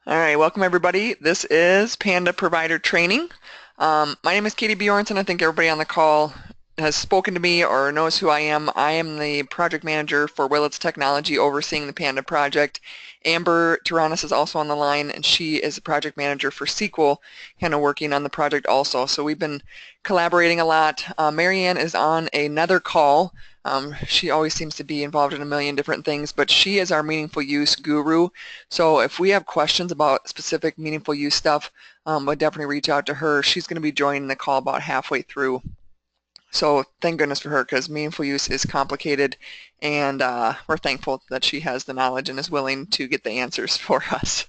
All right, welcome everybody. This is Panda Provider Training. My name is Katie Bjornson. I think everybody on the call has spoken to me or knows who I am. I am the project manager for Willits Technology overseeing the Panda project. Amber Tyrannus is also on the line, and she is the project manager for SQL, kind of working on the project also. So we've been collaborating a lot. Marianne is on another call. She always seems to be involved in a million different things, but she is our meaningful use guru. So if we have questions about specific meaningful use stuff, we'll definitely reach out to her. She's going to be joining the call about halfway through. So thank goodness for her, because meaningful use is complicated, and we're thankful that she has the knowledge and is willing to get the answers for us.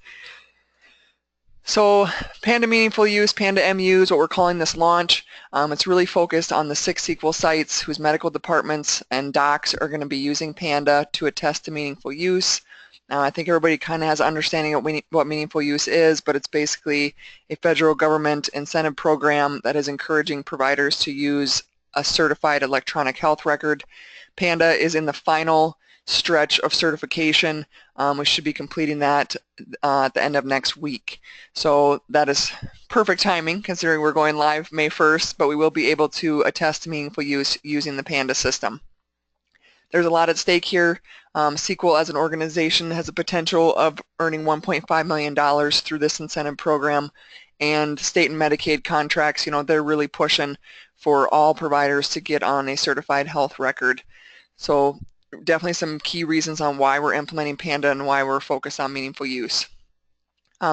So Panda Meaningful Use, Panda MU is what we're calling this launch. It's really focused on the 6 SQL sites whose medical departments and docs are going to be using Panda to attest to meaningful use. I think everybody kind of has an understanding of what meaningful use is, but it's basically a federal government incentive program that is encouraging providers to use a certified electronic health record. Panda is in the final stretch of certification. We should be completing that at the end of next week. So that is perfect timing considering we're going live May 1st, but we will be able to attest to meaningful use using the Panda system. There's a lot at stake here. SQL as an organization has a potential of earning $1.5 million through this incentive program, and state and Medicaid contracts, they're really pushing for all providers to get on a certified health record. So definitely some key reasons on why we're implementing Panda and why we're focused on meaningful use.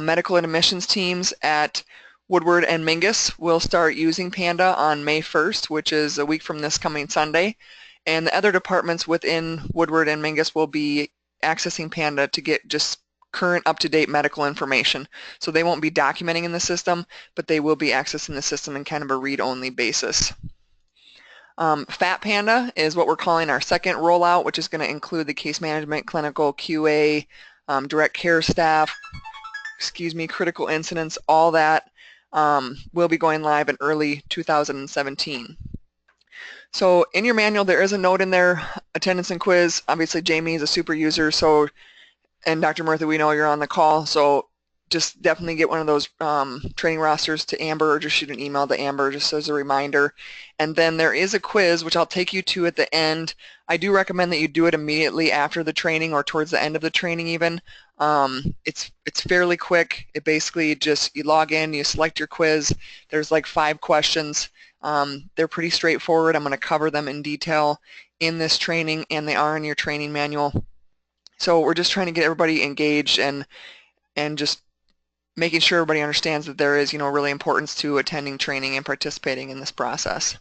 Medical and admissions teams at Woodward and Mingus will start using Panda on May 1st, which is a week from this coming Sunday. And the other departments within Woodward and Mingus will be accessing Panda to get just current up-to-date medical information. So they won't be documenting in the system, but they will be accessing the system in kind of a read-only basis. Fat Panda is what we're calling our second rollout, which is going to include the case management, clinical, QA, direct care staff, critical incidents, all that will be going live in early 2017. So in your manual, there is a note in there, attendance and quiz. Obviously, Jamie is a super user, and Dr. Murtha, we know you're on the call, so just definitely get one of those training rosters to Amber, or just shoot an email to Amber just as a reminder. And then there is a quiz, which I'll take you to at the end. I do recommend that you do it immediately after the training or towards the end of the training even. It's fairly quick. It basically just, you log in, you select your quiz. There's like 5 questions. They're pretty straightforward. I'm going to cover them in detail in this training, and they are in your training manual. So we're just trying to get everybody engaged and just making sure everybody understands that there is, really importance to attending training and participating in this process.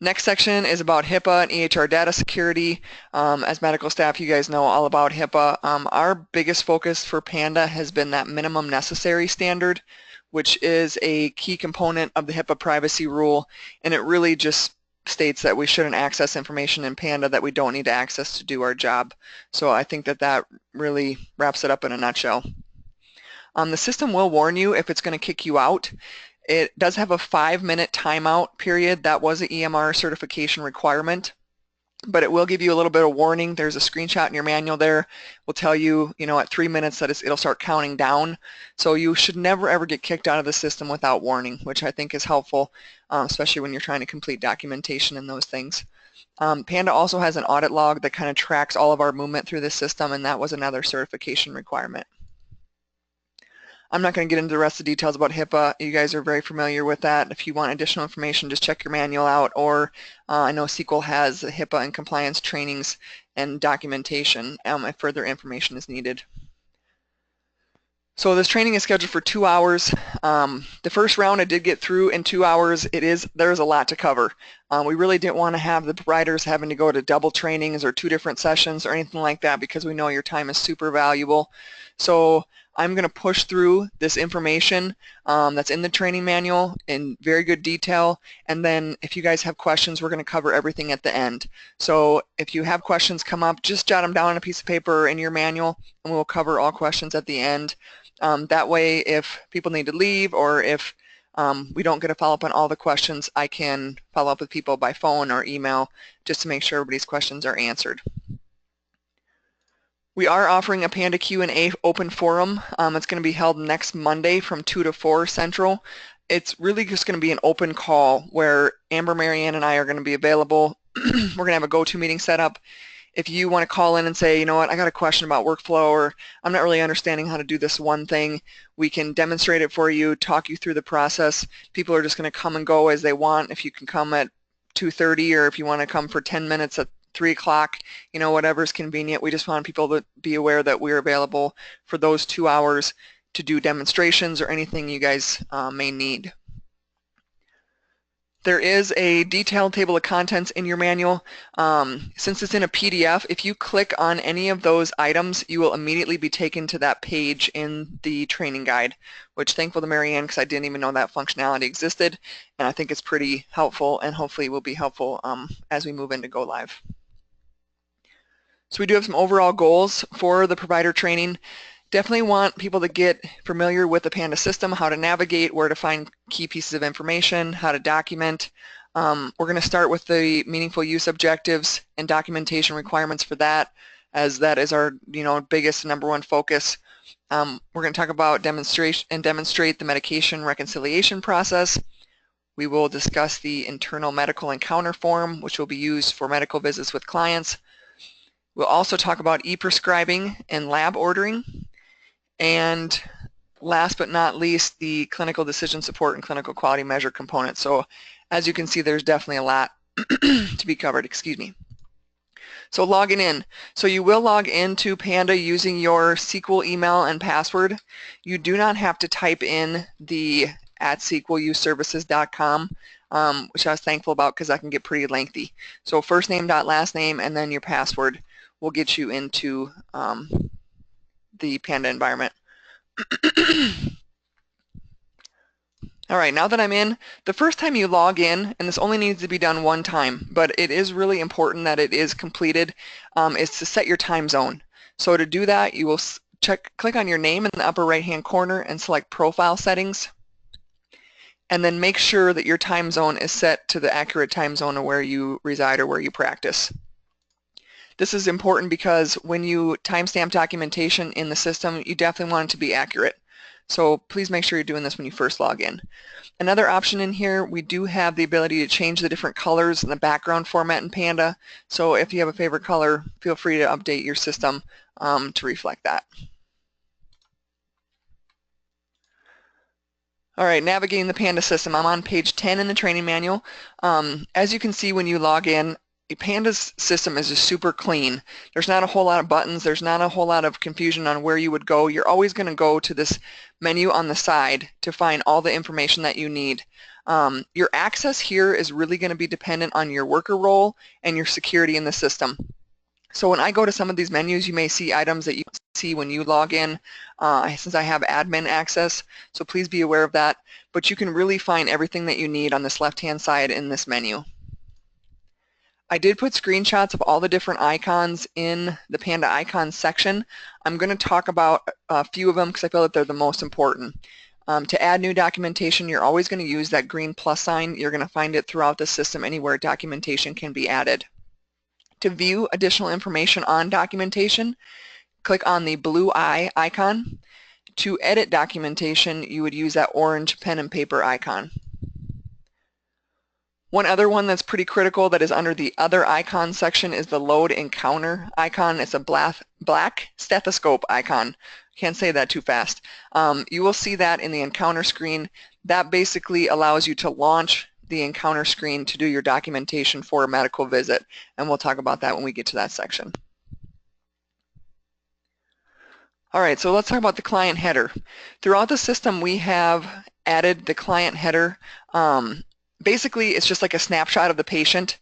Next section is about HIPAA and EHR data security. As medical staff, you guys know all about HIPAA. Our biggest focus for PANDA has been that minimum necessary standard, which is a key component of the HIPAA privacy rule, and it really just states that we shouldn't access information in PANDA that we don't need to access to do our job. So I think that really wraps it up in a nutshell. The system will warn you if it's going to kick you out. It does have a 5-minute timeout period. That was an EMR certification requirement, but it will give you a little bit of warning. There's a screenshot in your manual there. Will tell you, at 3 minutes that it'll start counting down. So you should never ever get kicked out of the system without warning, which I think is helpful, especially when you're trying to complete documentation and those things. Panda also has an audit log that kind of tracks all of our movement through the system, and that was another certification requirement. I'm not going to get into the rest of the details about HIPAA. You guys are very familiar with that. If you want additional information, just check your manual out, or I know SQL has HIPAA and compliance trainings and documentation if further information is needed. So this training is scheduled for 2 hours. The first round I did get through in 2 hours. There's a lot to cover. We really didn't want to have the providers having to go to double trainings or 2 different sessions or anything like that, because we know your time is super valuable. So I'm going to push through this information that's in the training manual in very good detail, and then if you guys have questions, we're going to cover everything at the end. So if you have questions come up, just jot them down on a piece of paper or in your manual, and we'll cover all questions at the end. That way, if people need to leave, or if we don't get a follow-up on all the questions, I can follow up with people by phone or email just to make sure everybody's questions are answered. We are offering a PANDA Q&A open forum. It's going to be held next Monday from 2 to 4 Central. It's really just going to be an open call where Amber, Marianne, and I are going to be available. We're going to have a go-to meeting set up. If you want to call in and say, you know what, I got a question about workflow, or I'm not really understanding how to do this one thing, we can demonstrate it for you, talk you through the process. People are just going to come and go as they want. If you can come at 2:30, or if you want to come for 10 minutes at 3 o'clock, you know, whatever's convenient. We just want people to be aware that we're available for those 2 hours to do demonstrations or anything you guys may need. There is a detailed table of contents in your manual. Since it's in a PDF, if you click on any of those items, you will immediately be taken to that page in the training guide, which thankful to Marianne, because I didn't even know that functionality existed, and I think it's pretty helpful and hopefully will be helpful as we move into Go Live. So we do have some overall goals for the provider training. Definitely want people to get familiar with the PANDA system, how to navigate, where to find key pieces of information, how to document. We're going to start with the meaningful use objectives and documentation requirements for that, as that is our biggest number one focus. We're going to talk about demonstrate the medication reconciliation process. We will discuss the internal medical encounter form, which will be used for medical visits with clients. We'll also talk about e-prescribing and lab ordering. And last but not least, the clinical decision support and clinical quality measure component. So as you can see, there's definitely a lot to be covered, excuse me. So logging in. So you will log into PANDA using your SQL email and password. You do not have to type in the @SQLUservices.com, which I was thankful about because that can get pretty lengthy. So first name dot last name and then your password will get you into the PANDA environment. All right, now that I'm in, the first time you log in, and this only needs to be done one time, but it is really important that it is completed, is to set your time zone. So to do that, you will click on your name in the upper right-hand corner and select Profile Settings, and then make sure that your time zone is set to the accurate time zone of where you reside or where you practice. This is important because when you timestamp documentation in the system, you definitely want it to be accurate. So please make sure you're doing this when you first log in. Another option in here, we do have the ability to change the different colors in the background format in PANDA. So if you have a favorite color, feel free to update your system to reflect that. All right, navigating the PANDA system. I'm on page 10 in the training manual. As you can see when you log in, PANDA's system is just super clean. There's not a whole lot of buttons. There's not a whole lot of confusion on where you would go. You're always going to go to this menu on the side to find all the information that you need. Your access here is really going to be dependent on your worker role and your security in the system. So when I go to some of these menus, you may see items that you see when you log in, since I have admin access, so please be aware of that. But you can really find everything that you need on this left-hand side in this menu. I did put screenshots of all the different icons in the PANDA icons section. I'm going to talk about a few of them because I feel that they're the most important. To add new documentation, you're always going to use that green plus sign. You're going to find it throughout the system anywhere documentation can be added. To view additional information on documentation, click on the blue eye icon. To edit documentation, you would use that orange pen and paper icon. One other one that's pretty critical that is under the other icon section is the load encounter icon. It's a black stethoscope icon. Can't say that too fast. You will see that in the encounter screen. That basically allows you to launch the encounter screen to do your documentation for a medical visit, and we'll talk about that when we get to that section. All right, so let's talk about the client header. Throughout the system, we have added the client header. Basically, it's just like a snapshot of the patient.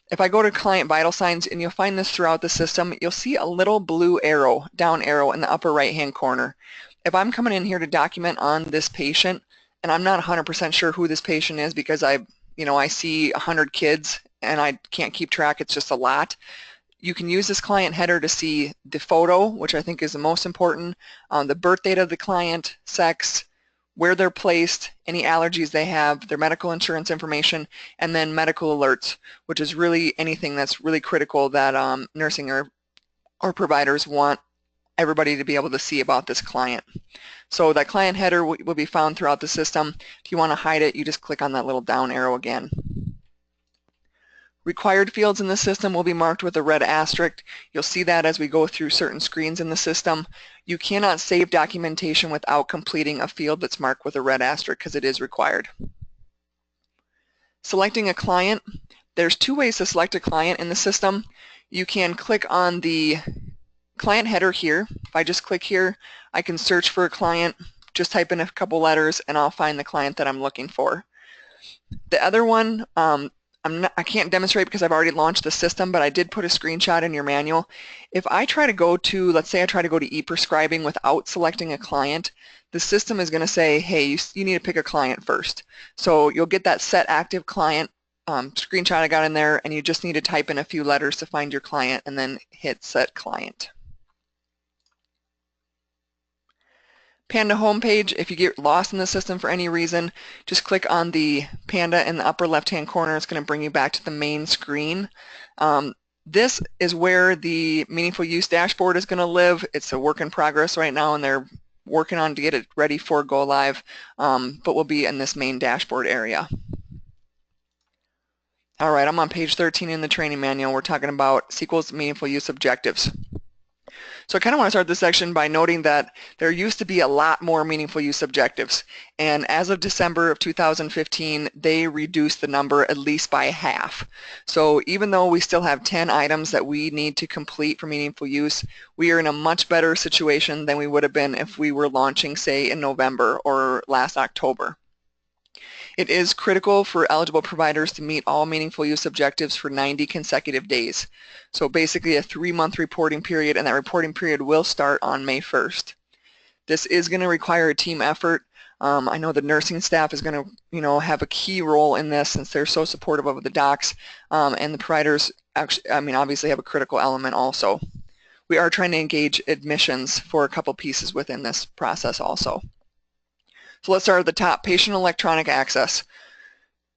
If I go to client vital signs, and you'll find this throughout the system, you'll see a little blue arrow, down arrow in the upper right-hand corner. If I'm coming in here to document on this patient, and I'm not 100% sure who this patient is because I see 100 kids and I can't keep track, it's just a lot. You can use this client header to see the photo, which I think is the most important, the birth date of the client, sex, where they're placed, any allergies they have, their medical insurance information, and then medical alerts, which is really anything that's really critical that nursing or providers want everybody to be able to see about this client. So that client header will be found throughout the system. If you want to hide it, you just click on that little down arrow again. Required fields in the system will be marked with a red asterisk. You'll see that as we go through certain screens in the system. You cannot save documentation without completing a field that's marked with a red asterisk because it is required. Selecting a client. There's two ways to select a client in the system. You can click on the client header here. If I just click here, I can search for a client, just type in a couple letters, and I'll find the client that I'm looking for. The other one, I can't demonstrate because I've already launched the system, but I did put a screenshot in your manual. If I try to go to, let's say I try to go to e-prescribing without selecting a client, the system is going to say, hey, you need to pick a client first. So you'll get that set active client screenshot I got in there, and you just need to type in a few letters to find your client and then hit set client. PANDA homepage, if you get lost in the system for any reason, just click on the PANDA in the upper left-hand corner. It's going to bring you back to the main screen. This is where the meaningful use dashboard is going to live. It's a work in progress right now, and they're working on to get it ready for go live, but we'll be in this main dashboard area. All right, I'm on page 13 in the training manual. We're talking about SQL's meaningful use objectives. So I kind of want to start this section by noting that there used to be a lot more meaningful use objectives, and as of December of 2015, they reduced the number at least by half. So even though we still have 10 items that we need to complete for meaningful use, we are in a much better situation than we would have been if we were launching, say, in November or last October. It is critical for eligible providers to meet all meaningful use objectives for 90 consecutive days. So basically a 3-month reporting period, and that reporting period will start on May 1st. This is going to require a team effort. I know the nursing staff is going to, have a key role in this since they're so supportive of the docs, and the providers actually, obviously have a critical element also. We are trying to engage admissions for a couple pieces within this process also. So let's start at the top, patient electronic access.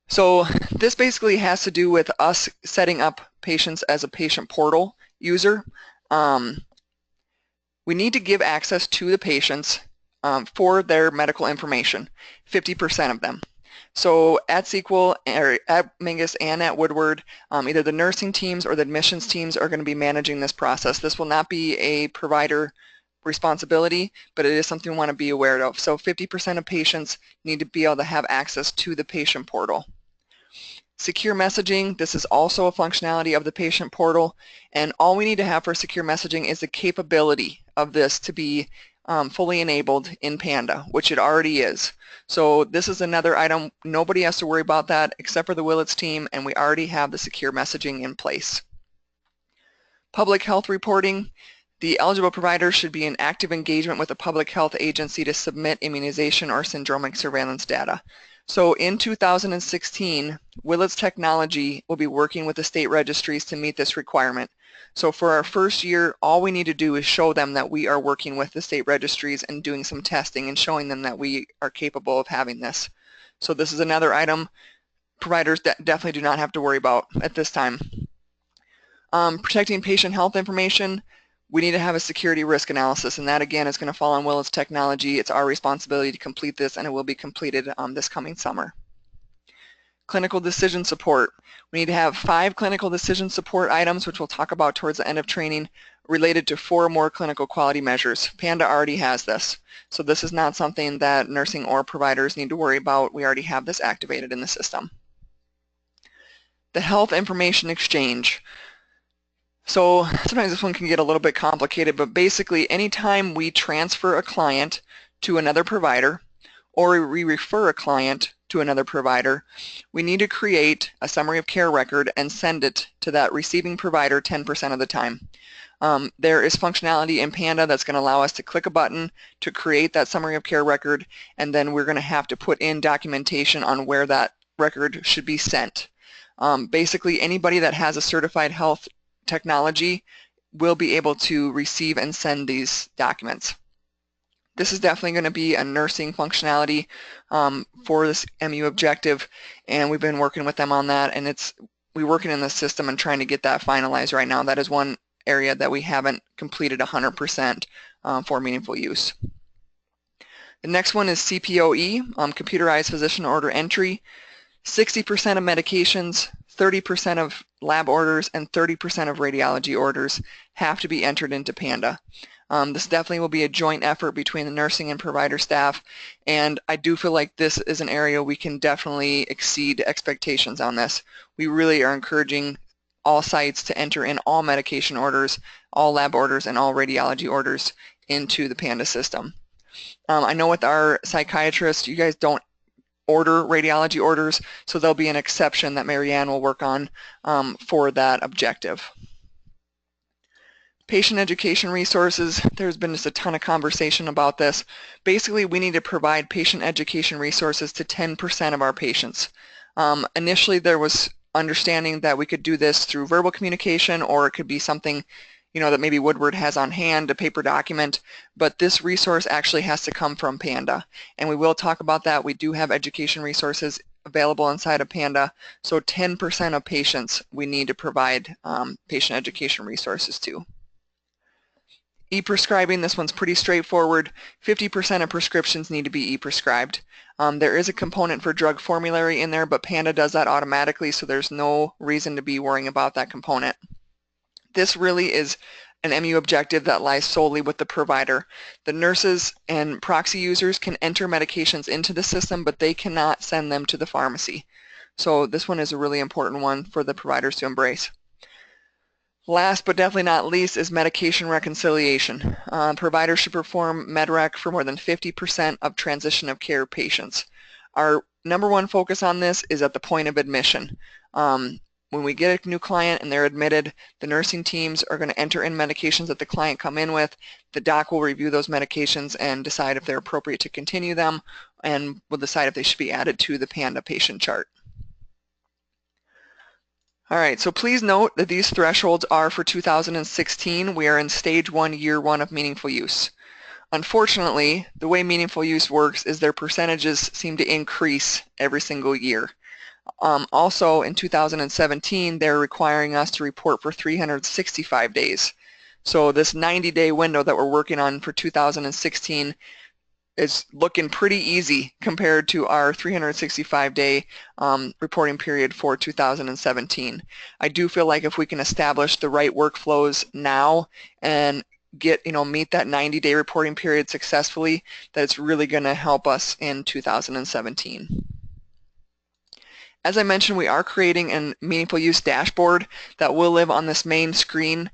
So this basically has to do with us setting up patients as a patient portal user. We need to give access to the patients for their medical information, 50% of them. So at SQL, or at Mingus and at Woodward, either the nursing teams or the admissions teams are going to be managing this process. This will not be a provider responsibility, but it is something we want to be aware of. So 50% of patients need to be able to have access to the patient portal. Secure messaging, this is also a functionality of the patient portal, and all we need to have for secure messaging is the capability of this to be fully enabled in PANDA, which it already is. So this is another item, nobody has to worry about that except for the Willits team, and we already have the secure messaging in place. Public health reporting, the eligible provider should be in active engagement with a public health agency to submit immunization or syndromic surveillance data. So in 2016, Willits Technology will be working with the state registries to meet this requirement. So for our first year, all we need to do is show them that we are working with the state registries and doing some testing and showing them that we are capable of having this. So this is another item providers definitely do not have to worry about at this time. Protecting patient health information. We need to have a security risk analysis, and that again is going to fall on Willits Technology. It's our responsibility to complete this, and it will be completed this coming summer. Clinical decision support. We need to have 5 clinical decision support items, which we'll talk about towards the end of training, related to 4 more clinical quality measures. PANDA already has this, so this is not something that nursing or providers need to worry about. We already have this activated in the system. The health information exchange. So sometimes this one can get a little bit complicated, but basically anytime we transfer a client to another provider or we refer a client to another provider, we need to create a summary of care record and send it to that receiving provider 10% of the time. There is functionality in PANDA that's going to allow us to click a button to create that summary of care record, and then we're going to have to put in documentation on where that record should be sent. Basically anybody that has a certified health technology will be able to receive and send these documents. This is definitely going to be a nursing functionality for this MU objective, and we've been working with them on that, and we're working in the system and trying to get that finalized right now. That is one area that we haven't completed 100% for meaningful use. The next one is CPOE, computerized physician order entry. 60% of medications, 30% of lab orders, and 30% of radiology orders have to be entered into PANDA. This definitely will be a joint effort between the nursing and provider staff, and I do feel like this is an area we can definitely exceed expectations on this. We really are encouraging all sites to enter in all medication orders, all lab orders, and all radiology orders into the PANDA system. I know with our psychiatrists, you guys don't order radiology orders, so there'll be an exception that Marianne will work on for that objective. Patient education resources, there's been just a ton of conversation about this. Basically, we need to provide patient education resources to 10% of our patients. Initially, there was understanding that we could do this through verbal communication, or it could be something that maybe Woodward has on hand, a paper document, but this resource actually has to come from PANDA, and we will talk about that. We do have education resources available inside of PANDA, so 10% of patients we need to provide patient education resources to. E-prescribing, this one's pretty straightforward. 50% of prescriptions need to be e-prescribed. There is a component for drug formulary in there, but PANDA does that automatically, so there's no reason to be worrying about that component. This really is an MU objective that lies solely with the provider. The nurses and proxy users can enter medications into the system, but they cannot send them to the pharmacy. So this one is a really important one for the providers to embrace. Last but definitely not least is medication reconciliation. Providers should perform MedRec for more than 50% of transition of care patients. Our number one focus on this is at the point of admission. When we get a new client and they're admitted, the nursing teams are going to enter in medications that the client come in with. The doc will review those medications and decide if they're appropriate to continue them, and will decide if they should be added to the PANDA patient chart. All right, so please note that these thresholds are for 2016. We are in stage 1, year 1 of meaningful use. Unfortunately, the way meaningful use works is their percentages seem to increase every single year. Also in 2017, they're requiring us to report for 365 days. So this 90-day window that we're working on for 2016 is looking pretty easy compared to our 365-day reporting period for 2017. I do feel like if we can establish the right workflows now and meet that 90-day reporting period successfully, that it's really going to help us in 2017. As I mentioned, we are creating a meaningful use dashboard that will live on this main screen.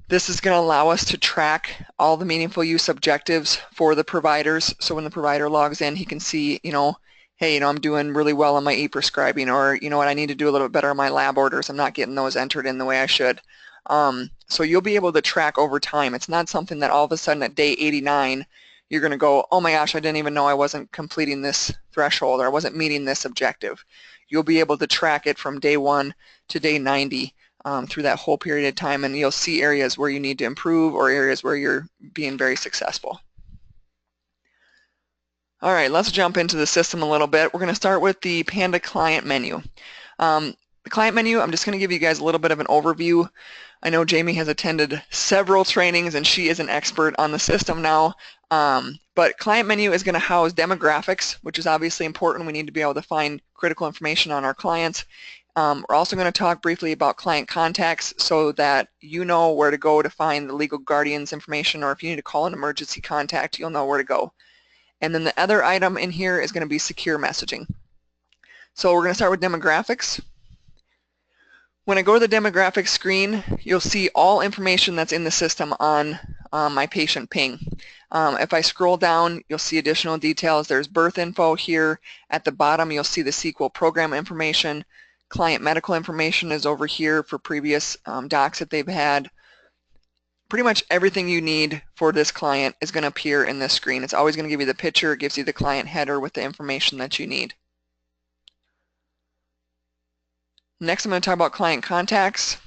This is going to allow us to track all the meaningful use objectives for the providers. So when the provider logs in, he can see, hey, I'm doing really well on my e-prescribing, or what, I need to do a little bit better on my lab orders. I'm not getting those entered in the way I should. So you'll be able to track over time. It's not something that all of a sudden at day 89, you're going to go, oh my gosh, I didn't even know I wasn't completing this threshold, or I wasn't meeting this objective. You'll be able to track it from day 1 to day 90 through that whole period of time, and you'll see areas where you need to improve or areas where you're being very successful. All right, let's jump into the system a little bit. We're going to start with the PANDA client menu. The client menu, I'm just going to give you guys a little bit of an overview. I know Jamie has attended several trainings and she is an expert on the system now. But client menu is going to house demographics, which is obviously important. We need to be able to find critical information on our clients. We're also going to talk briefly about client contacts so that you know where to go to find the legal guardian's information, or if you need to call an emergency contact, you'll know where to go. And then the other item in here is going to be secure messaging. So we're going to start with demographics. When I go to the demographics screen, you'll see all information that's in the system on my patient ping. If I scroll down, you'll see additional details. There's birth info here. At the bottom, you'll see the SQL program information. Client medical information is over here for previous docs that they've had. Pretty much everything you need for this client is going to appear in this screen. It's always going to give you the picture. It gives you the client header with the information that you need. Next, I'm going to talk about client contacts.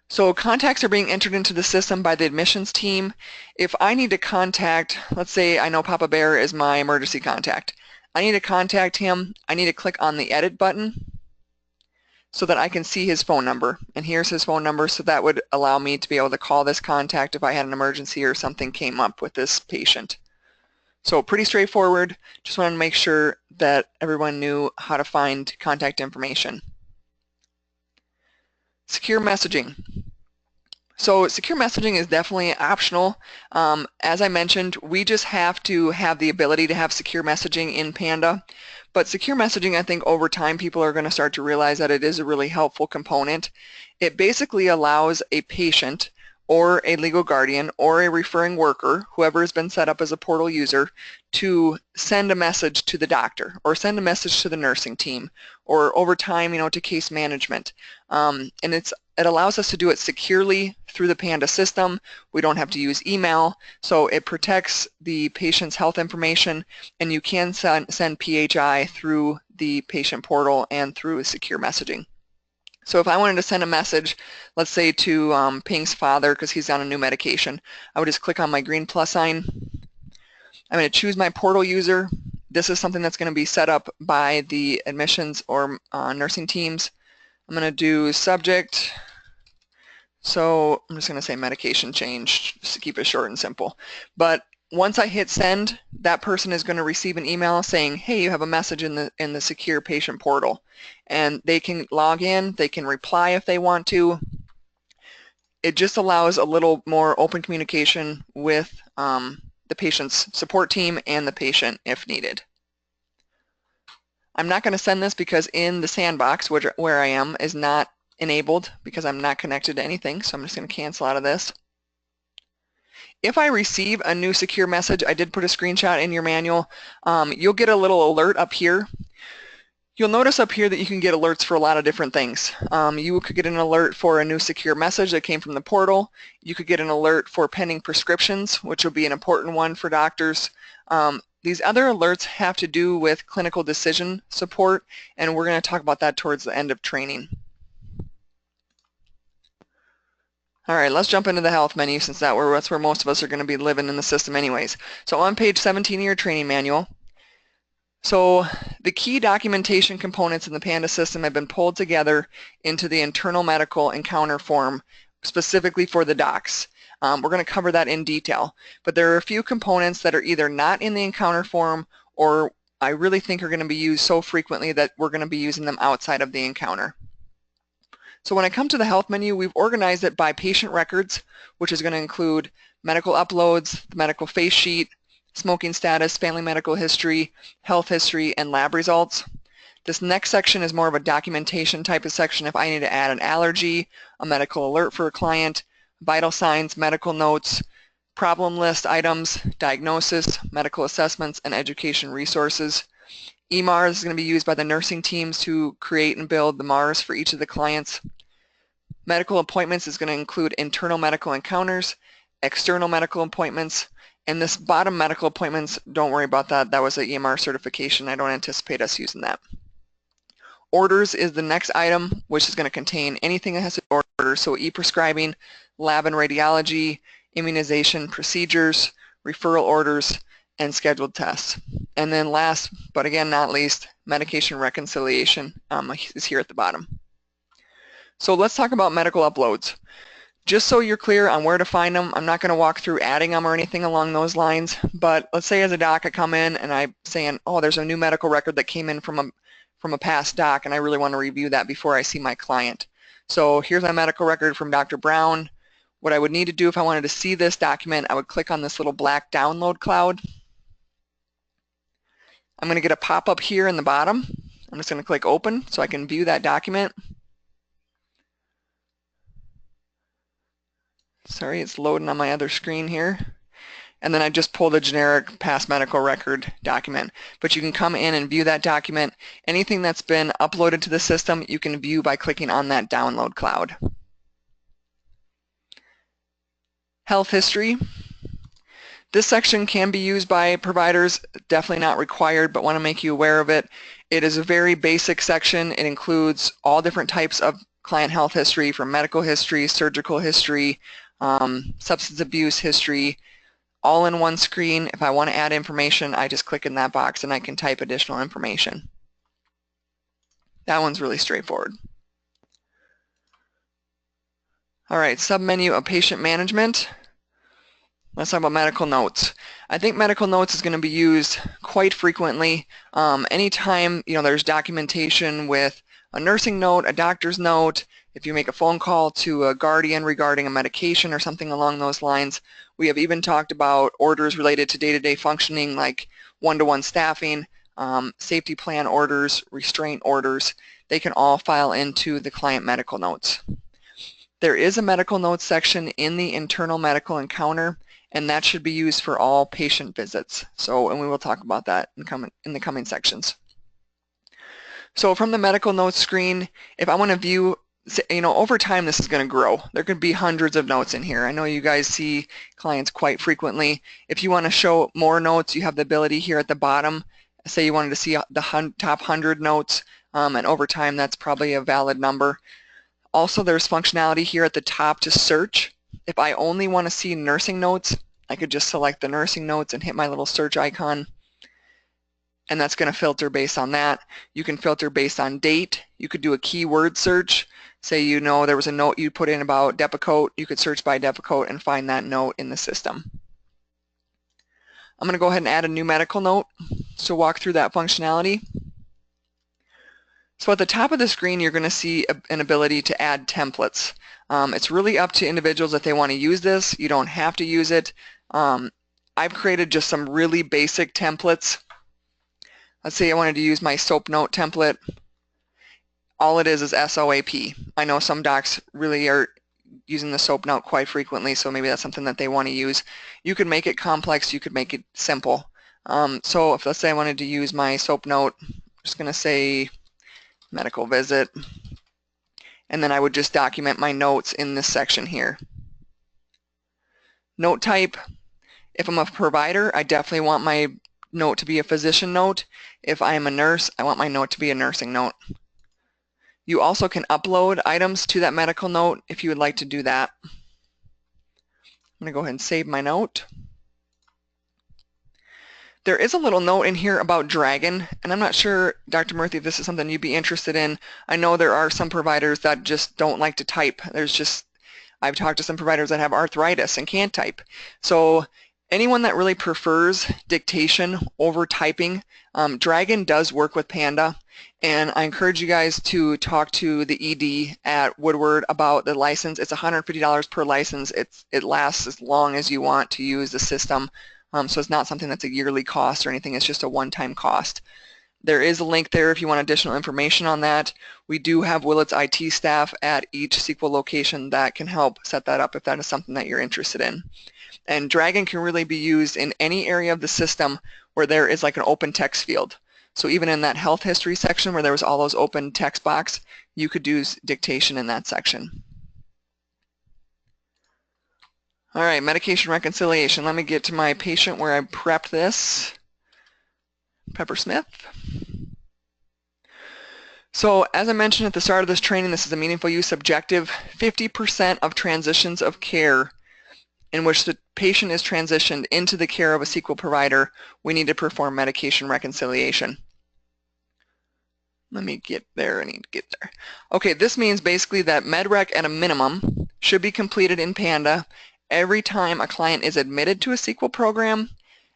So contacts are being entered into the system by the admissions team. If I need to contact, let's say I know Papa Bear is my emergency contact. I need to contact him. I need to click on the edit button. so that I can see his phone number. And here's his phone number, so that would allow me to be able to call this contact if I had an emergency or something came up with this patient. So pretty straightforward. Just wanted to make sure that everyone knew how to find contact information. Secure messaging. So secure messaging is definitely optional. As I mentioned, we just have to have the ability to have secure messaging in PANDA. But secure messaging, I think over time people are going to start to realize that it is a really helpful component. It basically allows a patient or a legal guardian or a referring worker, whoever has been set up as a portal user, to send a message to the doctor or send a message to the nursing team or over time, to case management. And it allows us to do it securely through the PANDA system. We don't have to use email, so it protects the patient's health information, and you can send PHI through the patient portal and through secure messaging. So if I wanted to send a message, let's say to Ping's father because he's on a new medication, I would just click on my green plus sign. I'm going to choose my portal user. This is something that's going to be set up by the admissions or nursing teams. I'm going to do subject. So I'm just going to say medication change, just to keep it short and simple. But once I hit send, that person is going to receive an email saying, hey, you have a message in the secure patient portal. And they can log in, they can reply if they want to. It just allows a little more open communication with the patient's support team and the patient if needed. I'm not going to send this because in the sandbox, where I am, is not enabled because I'm not connected to anything, so I'm just going to cancel out of this. If I receive a new secure message, I did put a screenshot in your manual, you'll get a little alert up here. You'll notice up here that you can get alerts for a lot of different things. You could get an alert for a new secure message that came from the portal. You could get an alert for pending prescriptions, which will be an important one for doctors. These other alerts have to do with clinical decision support, and we're going to talk about that towards the end of training. All right, let's jump into the health menu since that's where most of us are going to be living in the system anyways. So on page 17 of your training manual, so the key documentation components in the PANDA system have been pulled together into the internal medical encounter form specifically for the docs. We're going to cover that in detail, but there are a few components that are either not in the encounter form or I really think are going to be used so frequently that we're going to be using them outside of the encounter. So when I come to the health menu, we've organized it by patient records, which is going to include medical uploads, the medical face sheet, smoking status, family medical history, health history, and lab results. This next section is more of a documentation type of section if I need to add an allergy, a medical alert for a client, vital signs, medical notes, problem list items, diagnosis, medical assessments, and education resources. EMARS is going to be used by the nursing teams to create and build the MARS for each of the clients. Medical appointments is going to include internal medical encounters, external medical appointments, and this bottom medical appointments, don't worry about that. That was an EMR certification. I don't anticipate us using that. Orders is the next item, which is going to contain anything that has to do order, so e-prescribing, lab and radiology, immunization procedures, referral orders, and scheduled tests. And then last, but again not least, medication reconciliation is here at the bottom. So let's talk about medical uploads. Just so you're clear on where to find them, I'm not going to walk through adding them or anything along those lines, but let's say as a doc I come in and I'm saying, oh, there's a new medical record that came in from a past doc and I really want to review that before I see my client. So here's my medical record from Dr. Brown. What I would need to do if I wanted to see this document, I would click on this little black download cloud. I'm going to get a pop-up here in the bottom. I'm just going to click open so I can view that document. Sorry, it's loading on my other screen here. And then I just pulled a generic past medical record document. But you can come in and view that document. Anything that's been uploaded to the system, you can view by clicking on that download cloud. Health history. This section can be used by providers, definitely not required, but want to make you aware of it. It is a very basic section. It includes all different types of client health history, from medical history, surgical history, substance abuse history, all in one screen. If I want to add information, I just click in that box and I can type additional information. That one's really straightforward. All right, submenu of patient management. Let's talk about medical notes. I think medical notes is going to be used quite frequently. Anytime there's documentation with a nursing note, a doctor's note, if you make a phone call to a guardian regarding a medication or something along those lines. We have even talked about orders related to day-to-day functioning like one-to-one staffing, safety plan orders, restraint orders. They can all file into the client medical notes. There is a medical notes section in the internal medical encounter, and that should be used for all patient visits. And we will talk about that in the coming sections. So from the medical notes screen, if I want to view, over time this is going to grow. There could be hundreds of notes in here. I know you guys see clients quite frequently. If you want to show more notes, you have the ability here at the bottom. Say you wanted to see the top 100 notes, and over time that's probably a valid number. Also, there's functionality here at the top to search. If I only want to see nursing notes, I could just select the nursing notes and hit my little search icon, and that's going to filter based on that. You can filter based on date. You could do a keyword search. Say there was a note you put in about Depakote, you could search by Depakote and find that note in the system. I'm going to go ahead and add a new medical note, so walk through that functionality. So at the top of the screen, you're going to see an ability to add templates. It's really up to individuals if they want to use this. You don't have to use it. I've created just some really basic templates. Let's say I wanted to use my SOAP note template. All it is SOAP. I know some docs really are using the SOAP note quite frequently, so maybe that's something that they want to use. You could make it complex, you could make it simple. So if let's say I wanted to use my SOAP note, I'm just going to say medical visit, and then I would just document my notes in this section here. Note type, if I'm a provider, I definitely want my note to be a physician note. If I am a nurse, I want my note to be a nursing note. You also can upload items to that medical note if you would like to do that. I'm going to go ahead and save my note. There is a little note in here about Dragon, and I'm not sure, Dr. Murthy, if this is something you'd be interested in. I know there are some providers that just don't like to type. I've talked to some providers that have arthritis and can't type. So anyone that really prefers dictation over typing, Dragon does work with PANDA, and I encourage you guys to talk to the ED at Woodward about the license. It's $150 per license. It lasts as long as you want to use the system. So it's not something that's a yearly cost or anything, it's just a one-time cost. There is a link there if you want additional information on that. We do have Willett's IT staff at each SQL location that can help set that up if that is something that you're interested in. And Dragon can really be used in any area of the system where there is like an open text field. So even in that health history section where there was all those open text box, you could use dictation in that section. All right, medication reconciliation. Let me get to my patient where I prepped this. Pepper Smith. So as I mentioned at the start of this training, this is a meaningful use objective. 50% of transitions of care in which the patient is transitioned into the care of a SQL provider, we need to perform medication reconciliation. Let me get there, I need to get there. Okay, this means basically that MedRec at a minimum should be completed in PANDA every time a client is admitted to a SQL program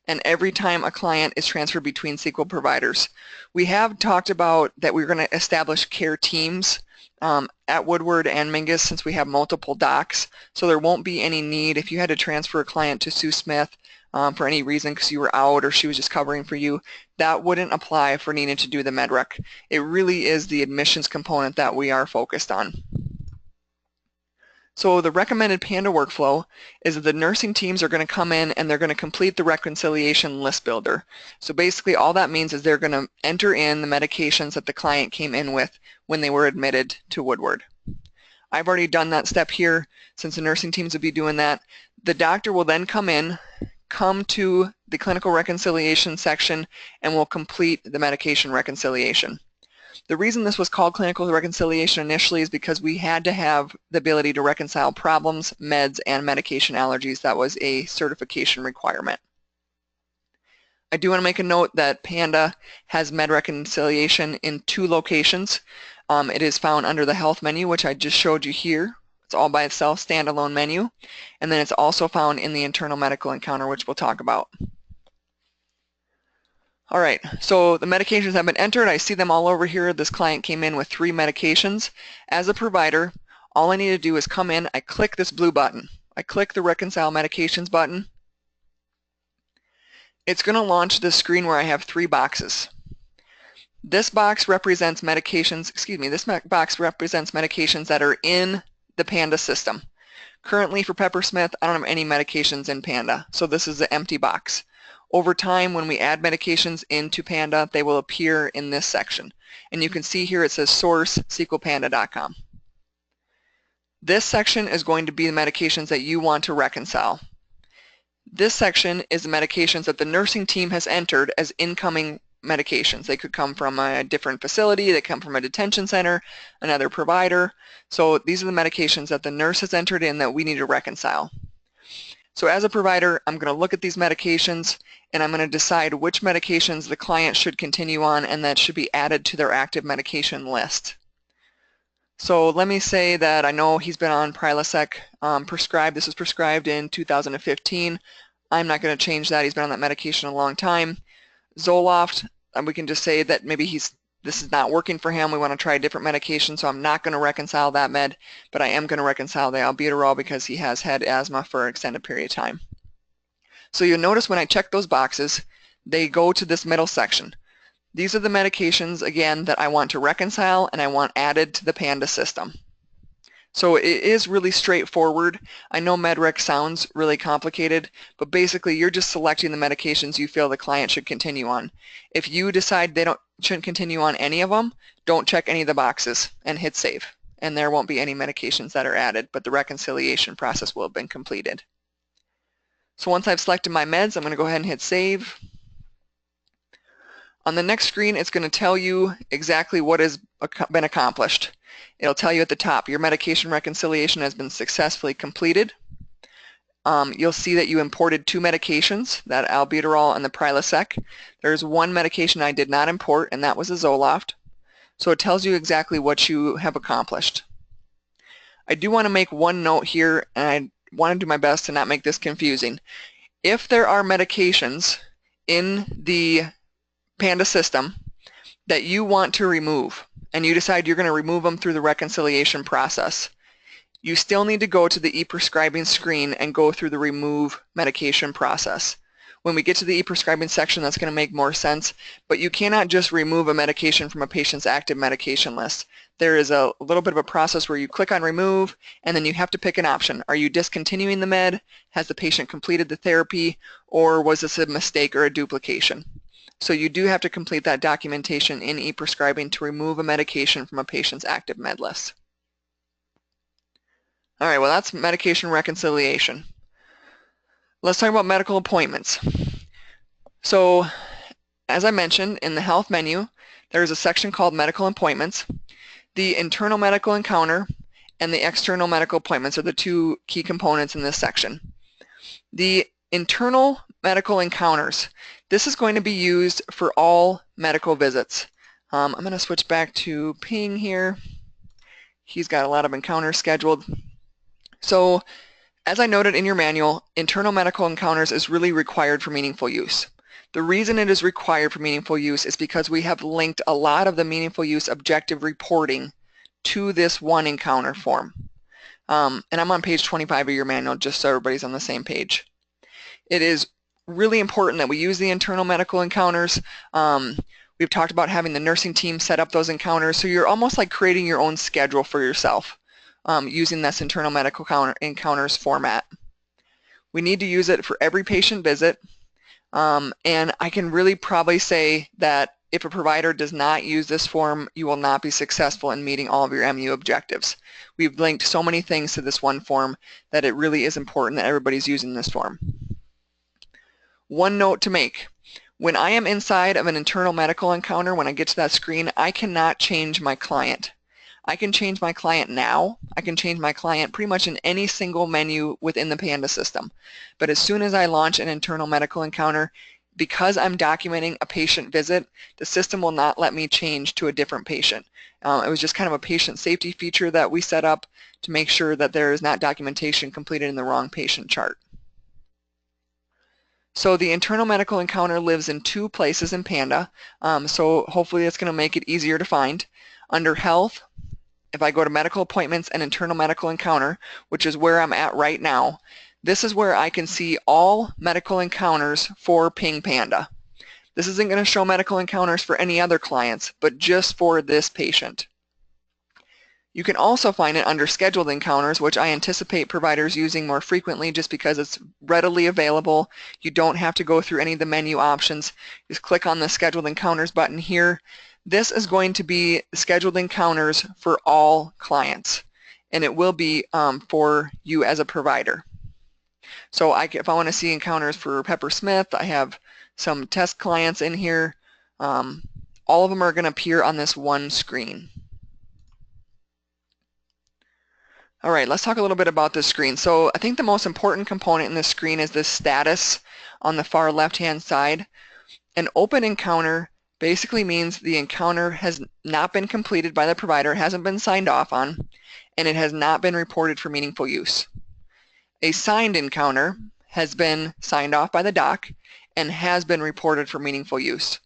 and every time a client is transferred between SQL providers. We have talked about that we're going to establish care teams at Woodward and Mingus since we have multiple docs, so there won't be any need if you had to transfer a client to Sue Smith for any reason because you were out or she was just covering for you, that wouldn't apply for needing to do the MedRec. It really is the admissions component that we are focused on. So the recommended PANDA workflow is that the nursing teams are going to come in and they're going to complete the reconciliation list builder. So basically all that means is they're going to enter in the medications that the client came in with when they were admitted to Woodward. I've already done that step here since the nursing teams will be doing that. The doctor will then come to the clinical reconciliation section and will complete the medication reconciliation. The reason this was called clinical reconciliation initially is because we had to have the ability to reconcile problems, meds, and medication allergies. That was a certification requirement. I do want to make a note that PANDA has med reconciliation in 2 locations. It is found under the health menu, which I just showed you here. It's all by itself, standalone menu. And then it's also found in the internal medical encounter, which we'll talk about. All right, so the medications have been entered. I see them all over here. This client came in with 3 medications. As a provider, all I need to do is come in, I click this blue button. I click the Reconcile Medications button. It's going to launch this screen where I have 3 boxes. This box represents medications, this box represents medications that are in the PANDA system. Currently for Peppersmith, I don't have any medications in PANDA, so this is the empty box. Over time, when we add medications into PANDA, they will appear in this section. And you can see here it says source sequelpanda.com. This section is going to be the medications that you want to reconcile. This section is the medications that the nursing team has entered as incoming medications. They could come from a different facility, they come from a detention center, another provider. So these are the medications that the nurse has entered in that we need to reconcile. So as a provider, I'm going to look at these medications and I'm going to decide which medications the client should continue on and that should be added to their active medication list. So let me say that I know he's been on Prilosec prescribed. This was prescribed in 2015. I'm not going to change that. He's been on that medication a long time. Zoloft, we can just say that maybe this is not working for him. We want to try a different medication, so I'm not going to reconcile that med, but I am going to reconcile the albuterol because he has had asthma for an extended period of time. So you'll notice when I check those boxes, they go to this middle section. These are the medications, again, that I want to reconcile and I want added to the PANDA system. So it is really straightforward. I know MedRec sounds really complicated, but basically you're just selecting the medications you feel the client should continue on. If you decide they shouldn't continue on any of them, don't check any of the boxes and hit save. And there won't be any medications that are added, but the reconciliation process will have been completed. So once I've selected my meds, I'm going to go ahead and hit save. On the next screen, it's going to tell you exactly what has been accomplished. It'll tell you at the top, your medication reconciliation has been successfully completed. You'll see that you imported 2 medications, that albuterol and the Prilosec. There's 1 medication I did not import, and that was a Zoloft. So it tells you exactly what you have accomplished. I do want to make one note here, and I want to do my best to not make this confusing. If there are medications in the PANDA system that you want to remove, and you decide you're going to remove them through the reconciliation process, you still need to go to the e-prescribing screen and go through the remove medication process. When we get to the e-prescribing section, that's going to make more sense, but you cannot just remove a medication from a patient's active medication list. There is a little bit of a process where you click on remove, and then you have to pick an option. Are you discontinuing the med? Has the patient completed the therapy? Or was this a mistake or a duplication? So you do have to complete that documentation in e-prescribing to remove a medication from a patient's active med list. All right, well, that's medication reconciliation. Let's talk about medical appointments. So as I mentioned, in the health menu, there's a section called medical appointments. The internal medical encounter and the external medical appointments are the 2 key components in this section. The internal medical encounters, this is going to be used for all medical visits. I'm going to switch back to Ping here. He's got a lot of encounters scheduled. So as I noted in your manual, internal medical encounters is really required for meaningful use. The reason it is required for meaningful use is because we have linked a lot of the meaningful use objective reporting to this one encounter form. And I'm on page 25 of your manual just so everybody's on the same page. It is really important that we use the internal medical encounters. We've talked about having the nursing team set up those encounters, so you're almost like creating your own schedule for yourself using this internal medical encounters format. We need to use it for every patient visit, and I can really probably say that if a provider does not use this form, you will not be successful in meeting all of your MU objectives. We've linked so many things to this one form that it really is important that everybody's using this form. One note to make. When I am inside of an internal medical encounter, when I get to that screen, I cannot change my client. I can change my client now. I can change my client pretty much in any single menu within the PANDA system. But as soon as I launch an internal medical encounter, because I'm documenting a patient visit, the system will not let me change to a different patient. It was just kind of a patient safety feature that we set up to make sure that there is not documentation completed in the wrong patient chart. So the internal medical encounter lives in 2 places in PANDA, so hopefully it's going to make it easier to find. Under Health, if I go to Medical Appointments and Internal Medical Encounter, which is where I'm at right now, this is where I can see all medical encounters for Ping Panda. This isn't going to show medical encounters for any other clients, but just for this patient. You can also find it under Scheduled Encounters, which I anticipate providers using more frequently just because it's readily available. You don't have to go through any of the menu options. Just click on the Scheduled Encounters button here. This is going to be Scheduled Encounters for all clients, and it will be for you as a provider. So if I want to see encounters for Pepper Smith, I have some test clients in here. All of them are going to appear on this one screen. All right, let's talk a little bit about this screen. So I think the most important component in this screen is the status on the far left-hand side. An open encounter basically means the encounter has not been completed by the provider, hasn't been signed off on, and it has not been reported for meaningful use. A signed encounter has been signed off by the doc and has been reported for meaningful use.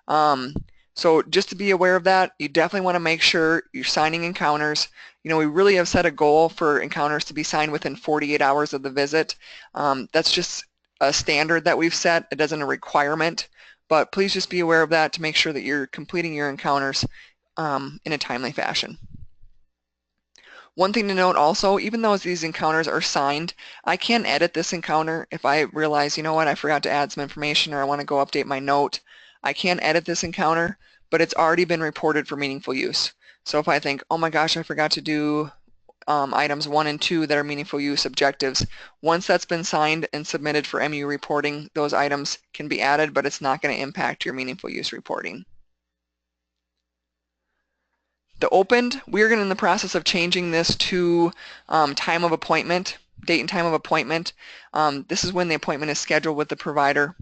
So just to be aware of that, you definitely want to make sure you're signing encounters. You know, we really have set a goal for encounters to be signed within 48 hours of the visit. That's just a standard that we've set. It isn't a requirement, but please just be aware of that to make sure that you're completing your encounters in a timely fashion. One thing to note also, even though these encounters are signed, I can edit this encounter if I realize, you know what, I forgot to add some information or I want to go update my note. I can edit this encounter, but it's already been reported for meaningful use. So if I think, oh my gosh, I forgot to do items 1 and 2 that are meaningful use objectives, once that's been signed and submitted for MU reporting, those items can be added, but it's not going to impact your meaningful use reporting. The opened, we're in the process of changing this to time of appointment, date and time of appointment. This is when the appointment is scheduled with the provider.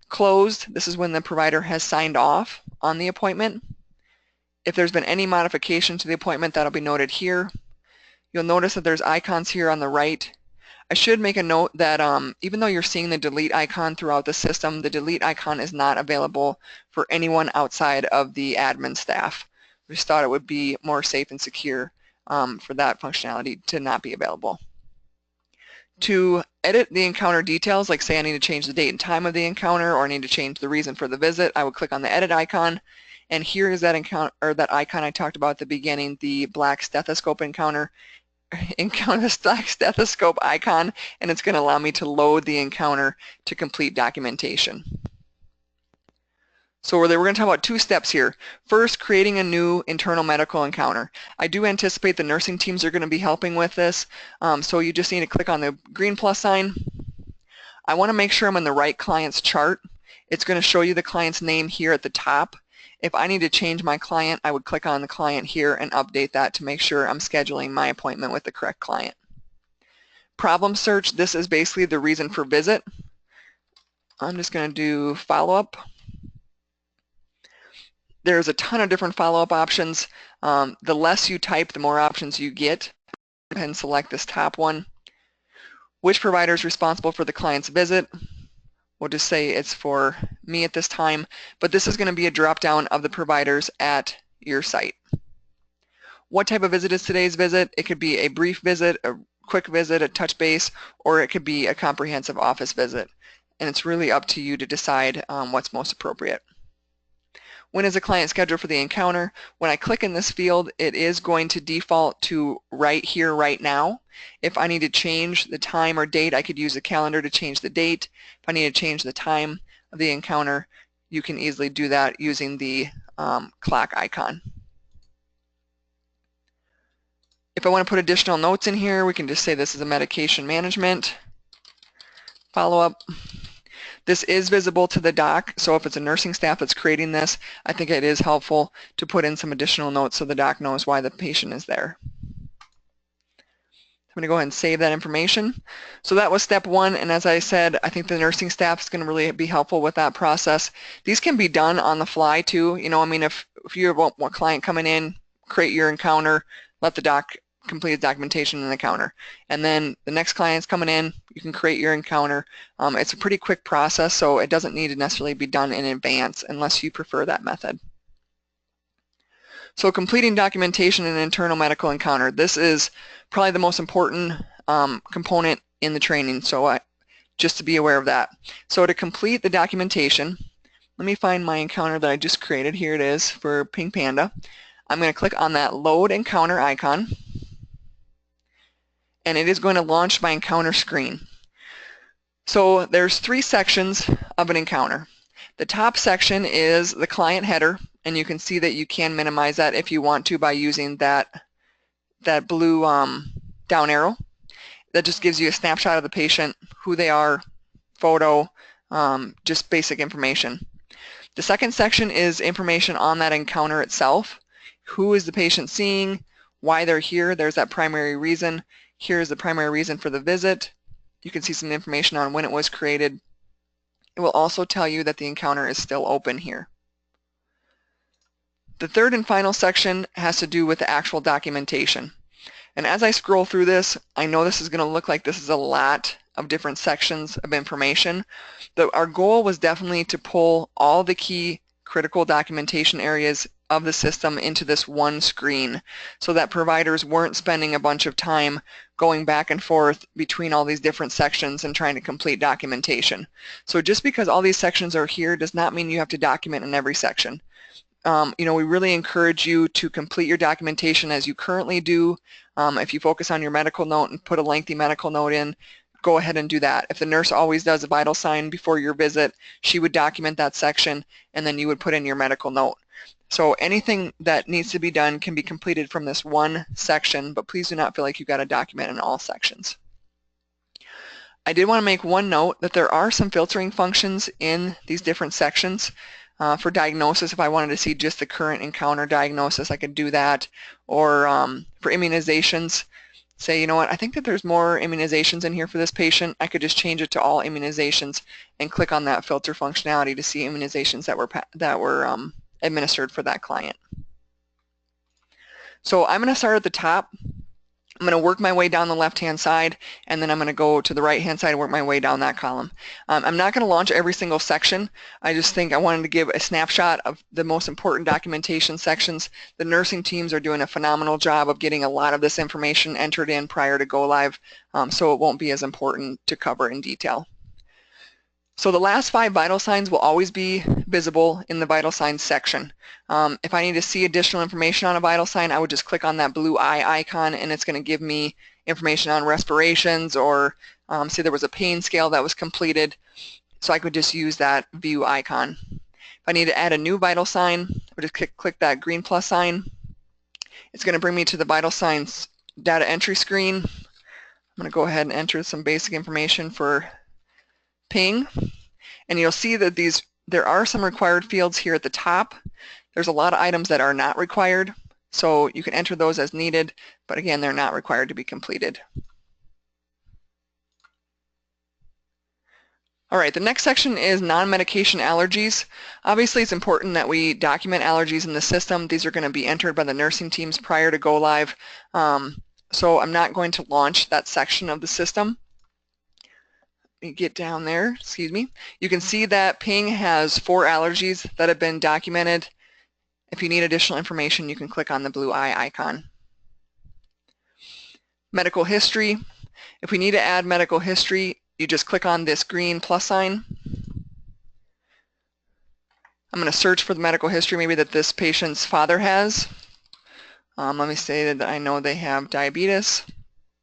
Closed, this is when the provider has signed off on the appointment. If there's been any modification to the appointment, that'll be noted here. You'll notice that there's icons here on the right. I should make a note that even though you're seeing the delete icon throughout the system, the delete icon is not available for anyone outside of the admin staff. We just thought it would be more safe and secure for that functionality to not be available. To edit the encounter details, like say I need to change the date and time of the encounter or I need to change the reason for the visit, I would click on the edit icon, and here is that encounter, or that icon I talked about at the beginning, the black stethoscope encounter stethoscope icon, and it's going to allow me to load the encounter to complete documentation. So we're going to talk about 2 steps here. First, creating a new internal medical encounter. I do anticipate the nursing teams are going to be helping with this, so you just need to click on the green plus sign. I want to make sure I'm in the right client's chart. It's going to show you the client's name here at the top. If I need to change my client, I would click on the client here and update that to make sure I'm scheduling my appointment with the correct client. Problem search, this is basically the reason for visit. I'm just going to do follow-up. There's a ton of different follow-up options. The less you type, the more options you get. Go ahead and select this top one. Which provider is responsible for the client's visit? We'll just say it's for me at this time, but this is going to be a drop-down of the providers at your site. What type of visit is today's visit? It could be a brief visit, a quick visit, a touch base, or it could be a comprehensive office visit. And it's really up to you to decide what's most appropriate. When is a client scheduled for the encounter? When I click in this field, it is going to default to right here, right now. If I need to change the time or date, I could use the calendar to change the date. If I need to change the time of the encounter, you can easily do that using the clock icon. If I want to put additional notes in here, we can just say this is a medication management follow-up. This is visible to the doc, so if it's a nursing staff that's creating this, I think it is helpful to put in some additional notes so the doc knows why the patient is there. I'm going to go ahead and save that information. So that was step 1, and as I said, I think the nursing staff is going to really be helpful with that process. These can be done on the fly too. You know, I mean, if you want one client coming in, create your encounter, let the doc completed documentation in the encounter. And then the next client's coming in, you can create your encounter. It's a pretty quick process, so it doesn't need to necessarily be done in advance unless you prefer that method. So completing documentation in an internal medical encounter. This is probably the most important component in the training, so just to be aware of that. So to complete the documentation, let me find my encounter that I just created. Here it is for Ping Panda. I'm going to click on that load encounter icon, and it is going to launch my encounter screen. So there's 3 sections of an encounter. The top section is the client header, and you can see that you can minimize that if you want to by using that blue down arrow. That just gives you a snapshot of the patient, who they are, photo, just basic information. The second section is information on that encounter itself. Who is the patient seeing? Why they're here? There's that primary reason. Here's the primary reason for the visit. You can see some information on when it was created. It will also tell you that the encounter is still open here. The third and final section has to do with the actual documentation. And as I scroll through this, I know this is going to look like this is a lot of different sections of information. Our goal was definitely to pull all the key critical documentation areas of the system into this one screen so that providers weren't spending a bunch of time going back and forth between all these different sections and trying to complete documentation. So just because all these sections are here does not mean you have to document in every section. We really encourage you to complete your documentation as you currently do. If you focus on your medical note and put a lengthy medical note in, go ahead and do that. If the nurse always does a vital sign before your visit, she would document that section, and then you would put in your medical note. So anything that needs to be done can be completed from this one section, but please do not feel like you've got to document in all sections. I did want to make one note that there are some filtering functions in these different sections. For diagnosis, if I wanted to see just the current encounter diagnosis, I could do that. Or for immunizations, say, you know what, I think that there's more immunizations in here for this patient. I could just change it to all immunizations and click on that filter functionality to see immunizations that were administered for that client. So I'm going to start at the top. I'm going to work my way down the left-hand side, and then I'm going to go to the right-hand side and work my way down that column. I'm not going to launch every single section. I just think I wanted to give a snapshot of the most important documentation sections. The nursing teams are doing a phenomenal job of getting a lot of this information entered in prior to go live, so it won't be as important to cover in detail. So the last 5 vital signs will always be visible in the vital signs section. If I need to see additional information on a vital sign, I would just click on that blue eye icon, and it's going to give me information on respirations, or say there was a pain scale that was completed, so I could just use that view icon. If I need to add a new vital sign, I would just click that green plus sign. It's going to bring me to the vital signs data entry screen. I'm going to go ahead and enter some basic information for Ping, and you'll see that there are some required fields here at the top. There's a lot of items that are not required, so you can enter those as needed, but again, they're not required to be completed. All right, the next section is non-medication allergies. Obviously, it's important that we document allergies in the system. These are going to be entered by the nursing teams prior to go live, so I'm not going to launch that section of the system. Get down there, excuse me. You can see that Ping has 4 allergies that have been documented. If you need additional information, you can click on the blue eye icon. Medical history. If we need to add medical history, you just click on this green plus sign. I'm going to search for the medical history maybe that this patient's father has. Let me say that I know they have diabetes.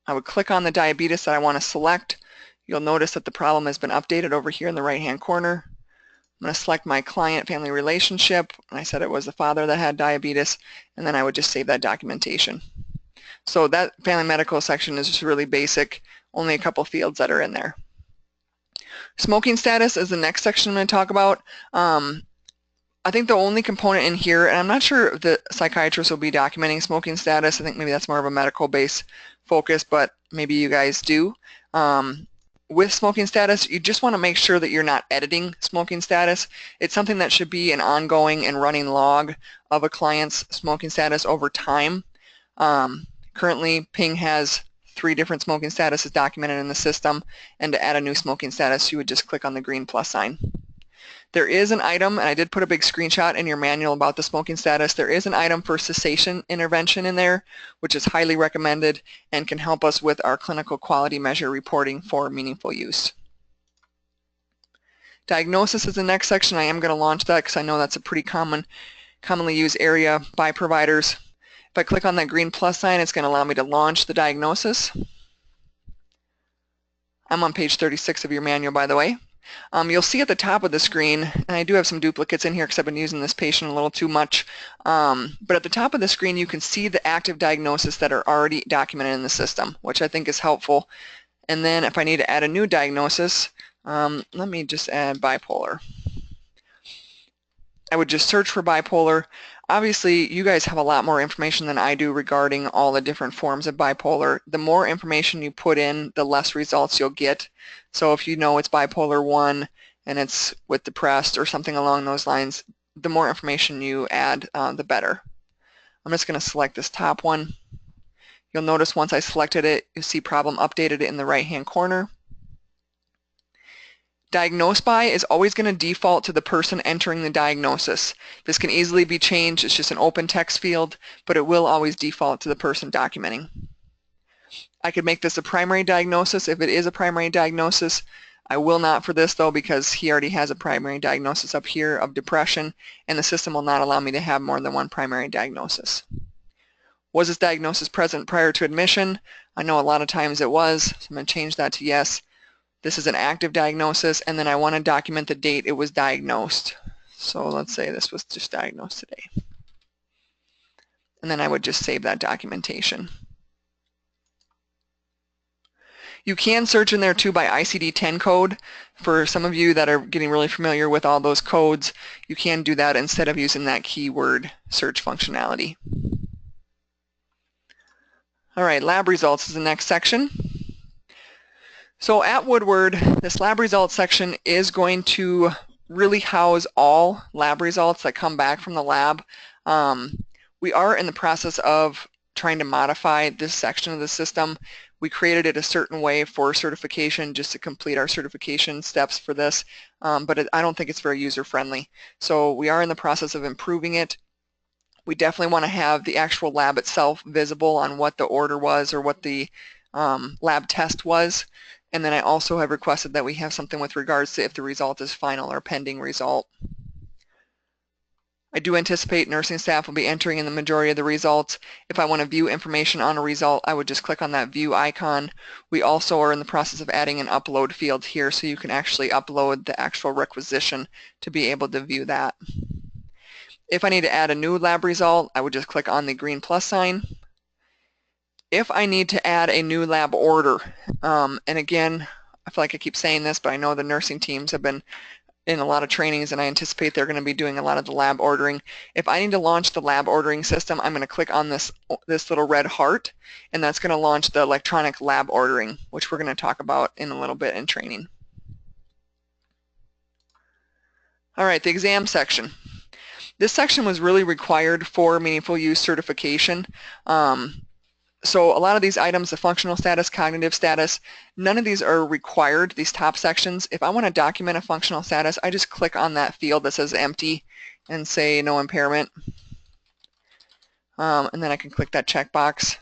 I would click on the diabetes that I want to select. You'll notice that the problem has been updated over here in the right-hand corner. I'm going to select my client family relationship, and I said it was the father that had diabetes, and then I would just save that documentation. So that family medical section is just really basic, only a couple fields that are in there. Smoking status is the next section I'm going to talk about. I think the only component in here, and I'm not sure if the psychiatrist will be documenting smoking status. I think maybe that's more of a medical-based focus, but maybe you guys do. With smoking status, you just want to make sure that you're not editing smoking status. It's something that should be an ongoing and running log of a client's smoking status over time. Go Currently, Ping has 3 different smoking statuses documented in the system, and to add a new smoking status, you would just click on the green plus sign. There is an item, and I did put a big screenshot in your manual about the smoking status. There is an item for cessation intervention in there, which is highly recommended and can help us with our clinical quality measure reporting for meaningful use. Diagnosis is the next section. I am going to launch that because I know that's a pretty commonly used area by providers. If I click on that green plus sign, it's going to allow me to launch the diagnosis. I'm on page 36 of your manual, by the way. You'll see at the top of the screen, and I do have some duplicates in here because I've been using this patient a little too much, but at the top of the screen you can see the active diagnoses that are already documented in the system, which I think is helpful. And then if I need to add a new diagnosis, let me just add bipolar. I would just search for bipolar. Obviously, you guys have a lot more information than I do regarding all the different forms of bipolar. The more information you put in, the less results you'll get. So if you know it's bipolar 1 and it's with depressed or something along those lines, the more information you add, the better. I'm just going to select this top one. You'll notice once I selected it, you see problem updated in the right-hand corner. Diagnosed by is always going to default to the person entering the diagnosis. This can easily be changed. It's just an open text field, but it will always default to the person documenting. I could make this a primary diagnosis if it is a primary diagnosis. I will not for this though because he already has a primary diagnosis up here of depression, and the system will not allow me to have more than one primary diagnosis. Was this diagnosis present prior to admission? I know a lot of times it was, so I'm going to change that to yes. This is an active diagnosis, and then I want to document the date it was diagnosed. So let's say this was just diagnosed today. And then I would just save that documentation. You can search in there too by ICD-10 code. For some of you that are getting really familiar with all those codes, you can do that instead of using that keyword search functionality. All right, lab results is the next section. So at Woodward, this lab results section is going to really house all lab results that come back from the lab. We are in the process of trying to modify this section of the system. We created it a certain way for certification just to complete our certification steps for this, but I don't think it's very user-friendly. So we are in the process of improving it. We definitely want to have the actual lab itself visible on what the order was or what the lab test was. And then I also have requested that we have something with regards to if the result is final or pending result. I do anticipate nursing staff will be entering in the majority of the results. If I want to view information on a result, I would just click on that view icon. We also are in the process of adding an upload field here so you can actually upload the actual requisition to be able to view that. If I need to add a new lab result, I would just click on the green plus sign. If I need to add a new lab order, and again, I feel like I keep saying this, but I know the nursing teams have been in a lot of trainings and I anticipate they're going to be doing a lot of the lab ordering. If I need to launch the lab ordering system, I'm going to click on this little red heart, and that's going to launch the electronic lab ordering, which we're going to talk about in a little bit in training. All right, the exam section. This section was really required for meaningful use certification. So a lot of these items, the functional status, cognitive status, none of these are required, these top sections. If I want to document a functional status, I just click on that field that says empty and say no impairment. And then I can click that checkbox.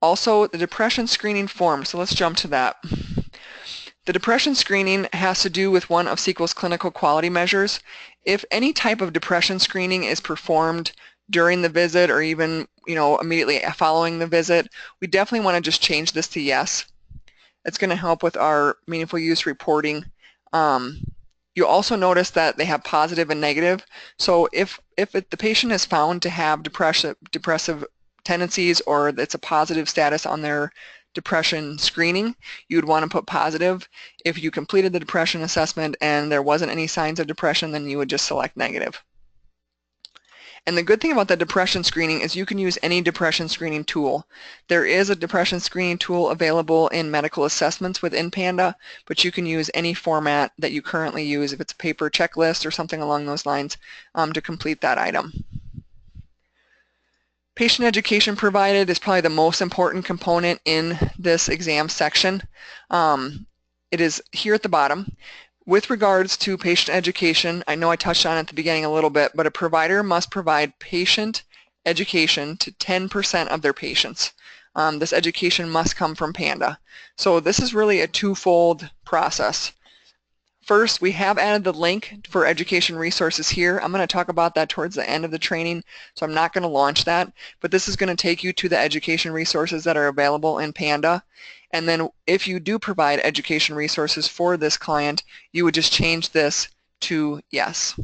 Also, the depression screening form, so let's jump to that. The depression screening has to do with one of Sequel's clinical quality measures. If any type of depression screening is performed during the visit or even immediately following the visit, we definitely want to just change this to yes. It's going to help with our meaningful use reporting. You'll also notice that they have positive and negative. So if the patient is found to have depressive tendencies or it's a positive status on their depression screening, you would want to put positive. If you completed the depression assessment and there wasn't any signs of depression, then you would just select negative. And the good thing about the depression screening is you can use any depression screening tool. There is a depression screening tool available in medical assessments within PANDA, but you can use any format that you currently use, if it's a paper checklist or something along those lines, to complete that item. Patient education provided is probably the most important component in this exam section. It is here at the bottom. With regards to patient education, I know I touched on it at the beginning a little bit, but a provider must provide patient education to 10% of their patients. This education must come from PANDA. So this is really a twofold process. First, we have added the link for education resources here. I'm going to talk about that towards the end of the training, so I'm not going to launch that, but this is going to take you to the education resources that are available in PANDA. And then if you do provide education resources for this client, you would just change this to yes.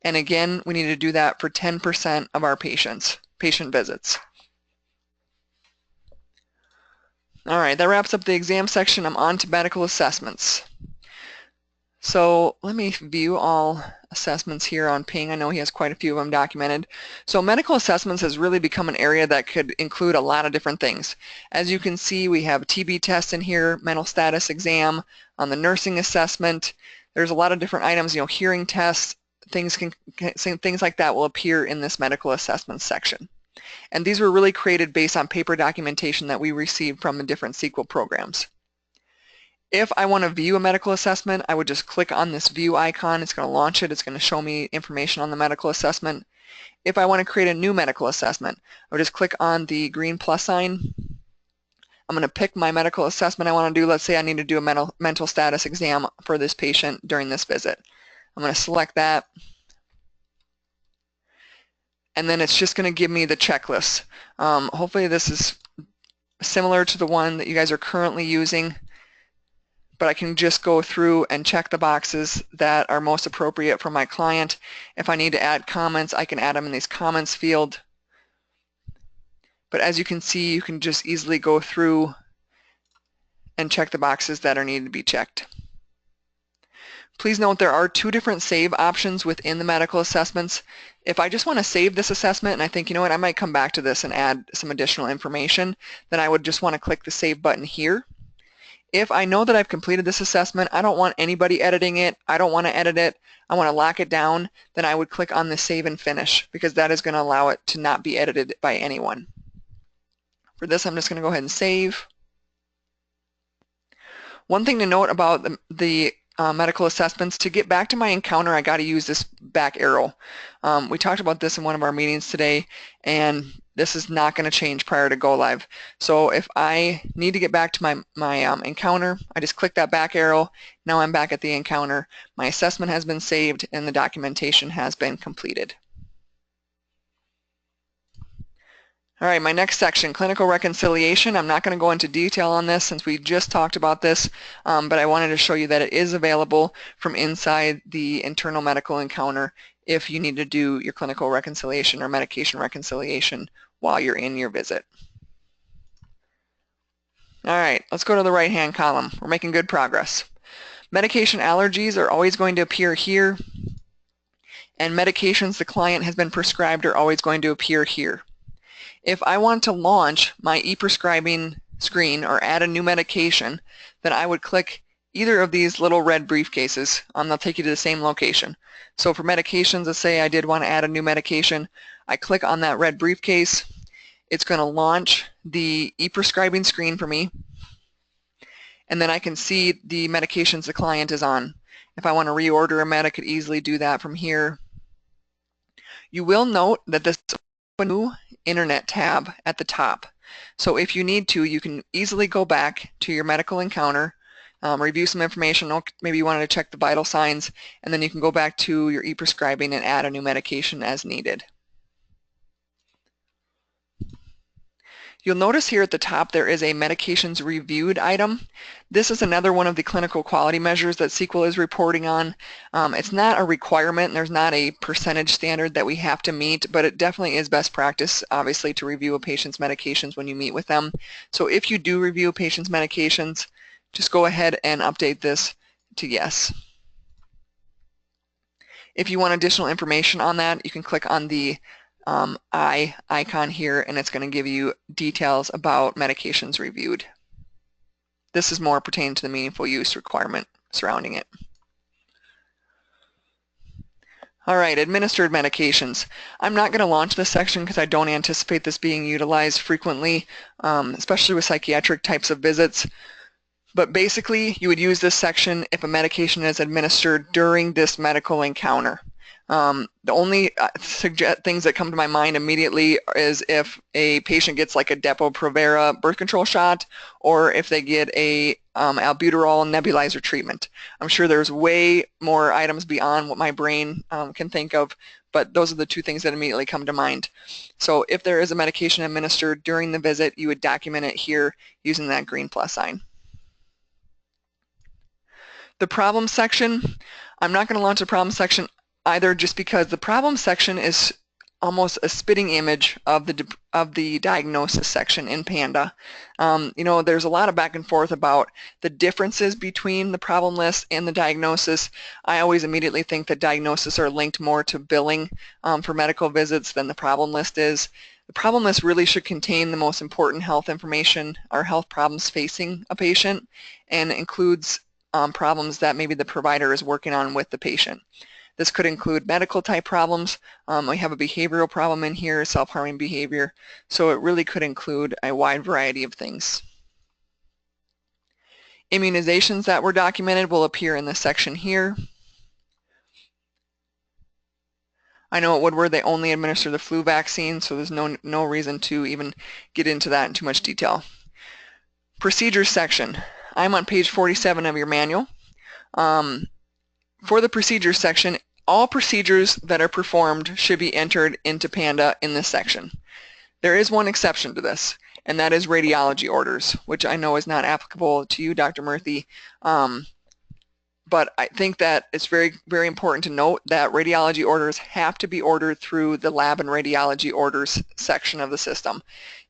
And again, we need to do that for 10% of our patient visits. All right, that wraps up the exam section. I'm on to medical assessments. So let me view all assessments here on Ping. I know he has quite a few of them documented. So medical assessments has really become an area that could include a lot of different things. As you can see, we have a TB test in here, mental status exam, on the nursing assessment. There's a lot of different items, hearing tests, things like that will appear in this medical assessment section. And these were really created based on paper documentation that we received from the different SQL programs. If I want to view a medical assessment, I would just click on this view icon. It's going to launch it. It's going to show me information on the medical assessment. If I want to create a new medical assessment, I would just click on the green plus sign. I'm going to pick my medical assessment I want to do. Let's say I need to do a mental status exam for this patient during this visit. I'm going to select that. And then it's just going to give me the checklist. Hopefully this is similar to the one that you guys are currently using, but I can just go through and check the boxes that are most appropriate for my client. If I need to add comments, I can add them in this comments field. But as you can see, you can just easily go through and check the boxes that are needed to be checked. Please note there are two different save options within the medical assessments. If I just want to save this assessment and I think, you know what, I might come back to this and add some additional information, then I would just want to click the save button here. If I know that I've completed this assessment, I don't want anybody editing it, I don't want to edit it, I want to lock it down, then I would click on the save and finish, because that is going to allow it to not be edited by anyone. For this, I'm just going to go ahead and save. One thing to note about the medical assessments, to get back to my encounter, I got to use this back arrow. We talked about this in one of our meetings today, and this is not going to change prior to go live. So if I need to get back to my encounter, I just click that back arrow. Now I'm back at the encounter. My assessment has been saved and the documentation has been completed. All right, my next section, clinical reconciliation. I'm not going to go into detail on this since we just talked about this, but I wanted to show you that it is available from inside the internal medical encounter if you need to do your clinical reconciliation or medication reconciliation while you're in your visit. All right, let's go to the right-hand column. We're making good progress. Medication allergies are always going to appear here, and medications the client has been prescribed are always going to appear here. If I want to launch my e-prescribing screen or add a new medication, then I would click either of these little red briefcases. They'll take you to the same location. So for medications, let's say I did want to add a new medication, I click on that red briefcase. It's going to launch the e-prescribing screen for me, and then I can see the medications the client is on. If I want to reorder a med, I could easily do that from here. You will note that this is a new Internet tab at the top. So if you need to, you can easily go back to your medical encounter, review some information, maybe you wanted to check the vital signs, and then you can go back to your e-prescribing and add a new medication as needed. You'll notice here at the top there is a medications reviewed item. This is another one of the clinical quality measures that SQL is reporting on. It's not a requirement, and there's not a percentage standard that we have to meet, but it definitely is best practice, obviously, to review a patient's medications when you meet with them. So if you do review a patient's medications, just go ahead and update this to yes. If you want additional information on that, you can click on the I icon here, and it's going to give you details about medications reviewed. This is more pertaining to the meaningful use requirement surrounding it. All right, administered medications. I'm not going to launch this section because I don't anticipate this being utilized frequently, especially with psychiatric types of visits. But basically, you would use this section if a medication is administered during this medical encounter. The only things that come to my mind immediately is if a patient gets like a Depo-Provera birth control shot, or if they get a albuterol nebulizer treatment. I'm sure there's way more items beyond what my brain can think of, but those are the two things that immediately come to mind. So if there is a medication administered during the visit, you would document it here using that green plus sign. The problem section, I'm not going to launch a problem section either, just because the problem section is almost a spitting image of the diagnosis section in PANDA. You know, there's a lot of back and forth about the differences between the problem list and the diagnosis. I always immediately think that diagnoses are linked more to billing for medical visits than the problem list is. The problem list really should contain the most important health information or health problems facing a patient, and includes problems that maybe the provider is working on with the patient. This could include medical type problems. We have a behavioral problem in here, self-harming behavior, so it really could include a wide variety of things. Immunizations that were documented will appear in this section here. I know at Woodward they only administer the flu vaccine, so there's no reason to even get into that in too much detail. Procedures section. I'm on page 47 of your manual. For the procedures section, all procedures that are performed should be entered into PANDA in this section. There is one exception to this, and that is radiology orders, which I know is not applicable to you, Dr. Murthy. But I think that it's very, very important to note that radiology orders have to be ordered through the lab and radiology orders section of the system.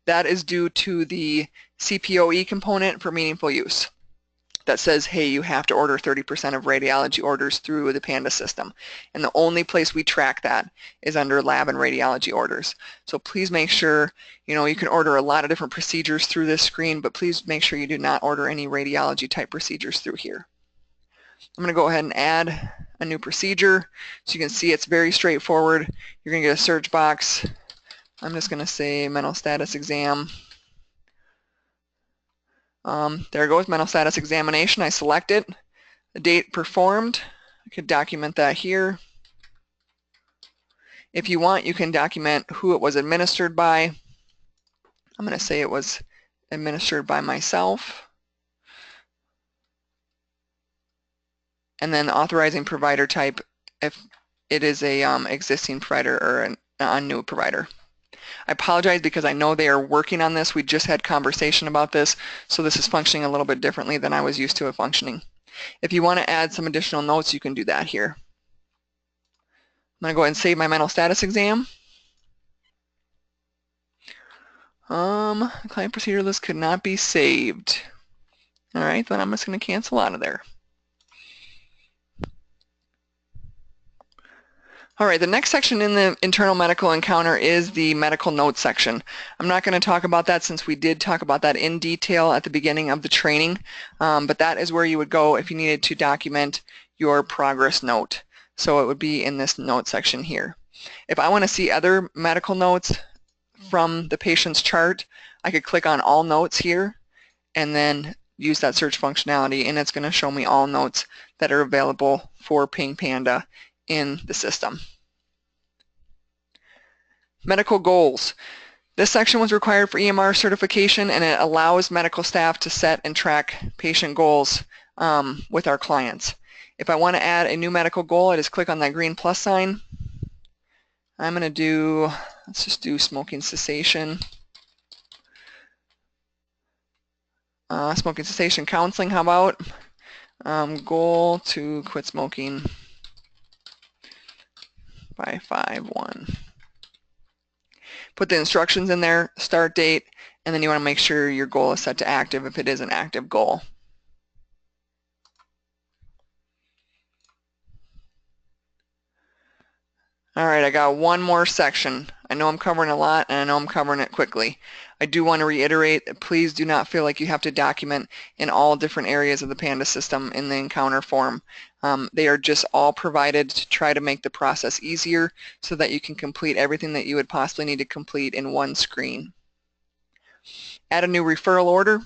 That is due to the CPOE component for meaningful use that says, hey, you have to order 30% of radiology orders through the PANDA system. And the only place we track that is under lab and radiology orders. So please make sure, you know, you can order a lot of different procedures through this screen, but please make sure you do not order any radiology type procedures through here. I'm going to go ahead and add a new procedure. So you can see it's very straightforward. You're going to get a search box. I'm just going to say mental status exam. There goes mental status examination. I select it. The date performed. I could document that here. If you want, you can document who it was administered by. I'm going to say it was administered by myself. And then authorizing provider type if it is a existing provider or a new provider. I apologize because I know they are working on this. We just had conversation about this, so this is functioning a little bit differently than I was used to it functioning. If you want to add some additional notes, you can do that here. I'm going to go ahead and save my mental status exam. The client procedure list could not be saved. All right, then I'm just going to cancel out of there. All right, the next section in the internal medical encounter is the medical notes section. I'm not going to talk about that since we did talk about that in detail at the beginning of the training, but that is where you would go if you needed to document your progress note. So it would be in this note section here. If I want to see other medical notes from the patient's chart, I could click on all notes here and then use that search functionality, and it's going to show me all notes that are available for Ping Panda in the system. Medical goals. This section was required for EMR certification, and it allows medical staff to set and track patient goals with our clients. If I want to add a new medical goal, I just click on that green plus sign. I'm going to let's just do smoking cessation. Smoking cessation counseling, how about? Goal to quit smoking by 5/1. Put the instructions in there, start date, and then you want to make sure your goal is set to active if it is an active goal. All right, I got one more section. I know I'm covering a lot, and I know I'm covering it quickly. I do want to reiterate that please do not feel like you have to document in all different areas of the PANDA system in the encounter form. They are just all provided to try to make the process easier so that you can complete everything that you would possibly need to complete in one screen. Add a new referral order.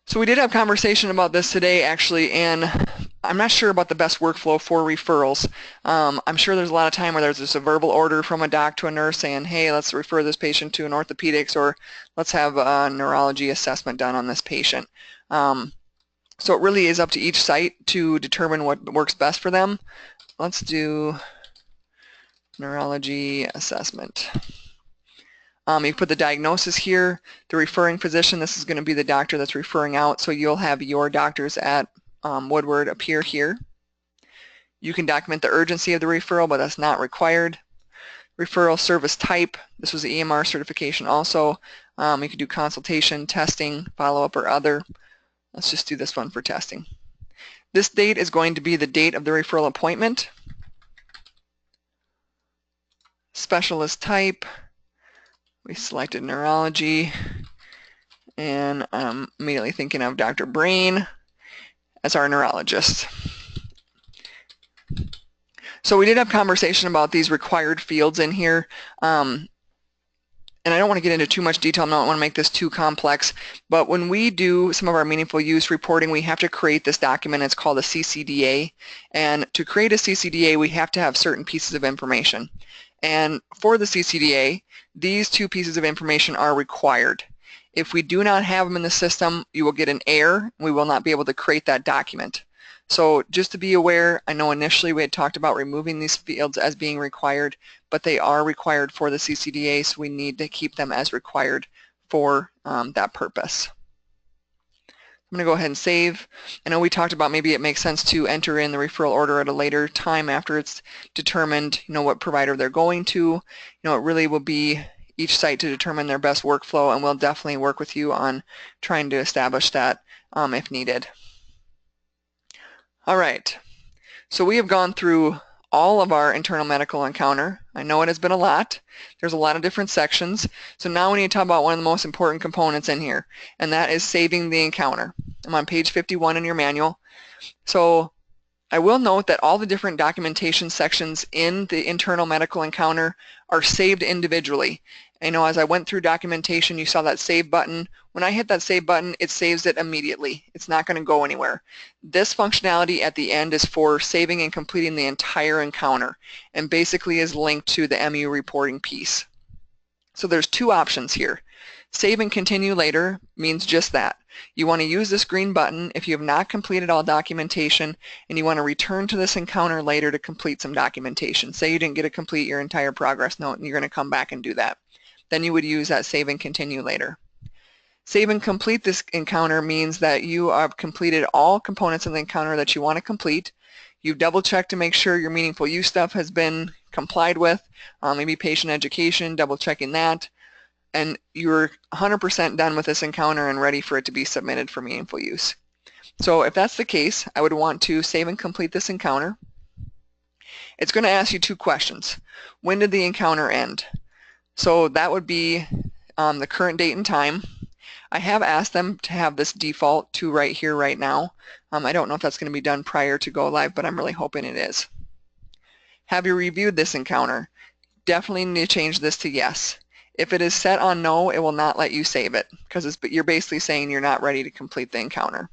So we did have conversation about this today actually, and I'm not sure about the best workflow for referrals. I'm sure there's a lot of time where there's just a verbal order from a doc to a nurse saying, hey, let's refer this patient to an orthopedics, or let's have a neurology assessment done on this patient. So it really is up to each site to determine what works best for them. Let's do neurology assessment. You put the diagnosis here, the referring physician, this is going to be the doctor that's referring out, so you'll have your doctors at Woodward appear here. You can document the urgency of the referral, but that's not required. Referral service type, this was the EMR certification also. You could do consultation, testing, follow-up, or other. Let's just do this one for testing. This date is going to be the date of the referral appointment. Specialist type, we selected neurology, and I'm immediately thinking of Dr. Brain as our neurologist. So we did have conversation about these required fields in here, and I don't want to get into too much detail. I don't want to make this too complex, but when we do some of our meaningful use reporting, we have to create this document. It's called a CCDA, and to create a CCDA, we have to have certain pieces of information. And for the CCDA, these two pieces of information are required. If we do not have them in the system, you will get an error. We will not be able to create that document. So just to be aware, I know initially we had talked about removing these fields as being required, but they are required for the CCDA, so we need to keep them as required for that purpose. I'm going to go ahead and save. I know we talked about maybe it makes sense to enter in the referral order at a later time after it's determined, what provider they're going to. It really will be each site to determine their best workflow, and we'll definitely work with you on trying to establish that if needed. All right, so we have gone through all of our internal medical encounter. I know it has been a lot. There's a lot of different sections. So now we need to talk about one of the most important components in here, and that is saving the encounter. I'm on page 51 in your manual. So I will note that all the different documentation sections in the internal medical encounter are saved individually. As I went through documentation, you saw that save button. When I hit that save button, it saves it immediately. It's not going to go anywhere. This functionality at the end is for saving and completing the entire encounter, and basically is linked to the MU reporting piece. So there's two options here. Save and continue later means just that. You want to use this green button if you have not completed all documentation and you want to return to this encounter later to complete some documentation. Say you didn't get to complete your entire progress note and you're going to come back and do that. Then you would use that save and continue later. Save and complete this encounter means that you have completed all components of the encounter that you want to complete. You've double checked to make sure your meaningful use stuff has been complied with, maybe patient education, double checking that, and you're 100% done with this encounter and ready for it to be submitted for meaningful use. So if that's the case, I would want to save and complete this encounter. It's going to ask you two questions. When did the encounter end? So that would be the current date and time. I have asked them to have this default to right here, right now. I don't know if that's going to be done prior to go live, but I'm really hoping it is. Have you reviewed this encounter? Definitely need to change this to yes. If it is set on no, it will not let you save it because you're basically saying you're not ready to complete the encounter.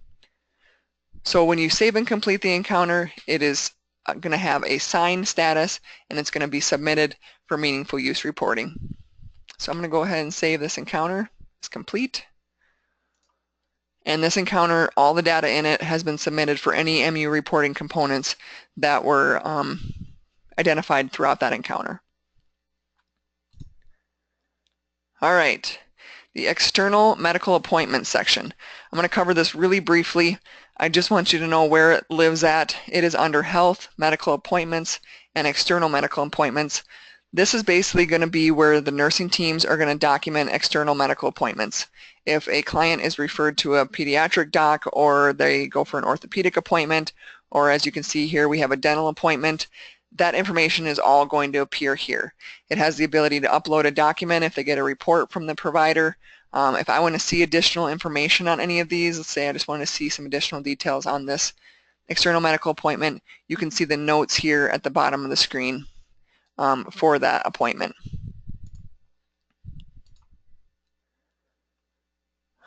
So when you save and complete the encounter, it is going to have a signed status and it's going to be submitted for meaningful use reporting. So I'm going to go ahead and save this encounter. It's complete. And this encounter, all the data in it has been submitted for any MU reporting components that were identified throughout that encounter. All right, the external medical appointment section. I'm going to cover this really briefly. I just want you to know where it lives at. It is under health, medical appointments, and external medical appointments. This is basically going to be where the nursing teams are going to document external medical appointments. If a client is referred to a pediatric doc or they go for an orthopedic appointment, or as you can see here, we have a dental appointment, that information is all going to appear here. It has the ability to upload a document if they get a report from the provider. If I want to see additional information on any of these, let's say I just want to see some additional details on this external medical appointment, you can see the notes here at the bottom of the screen for that appointment.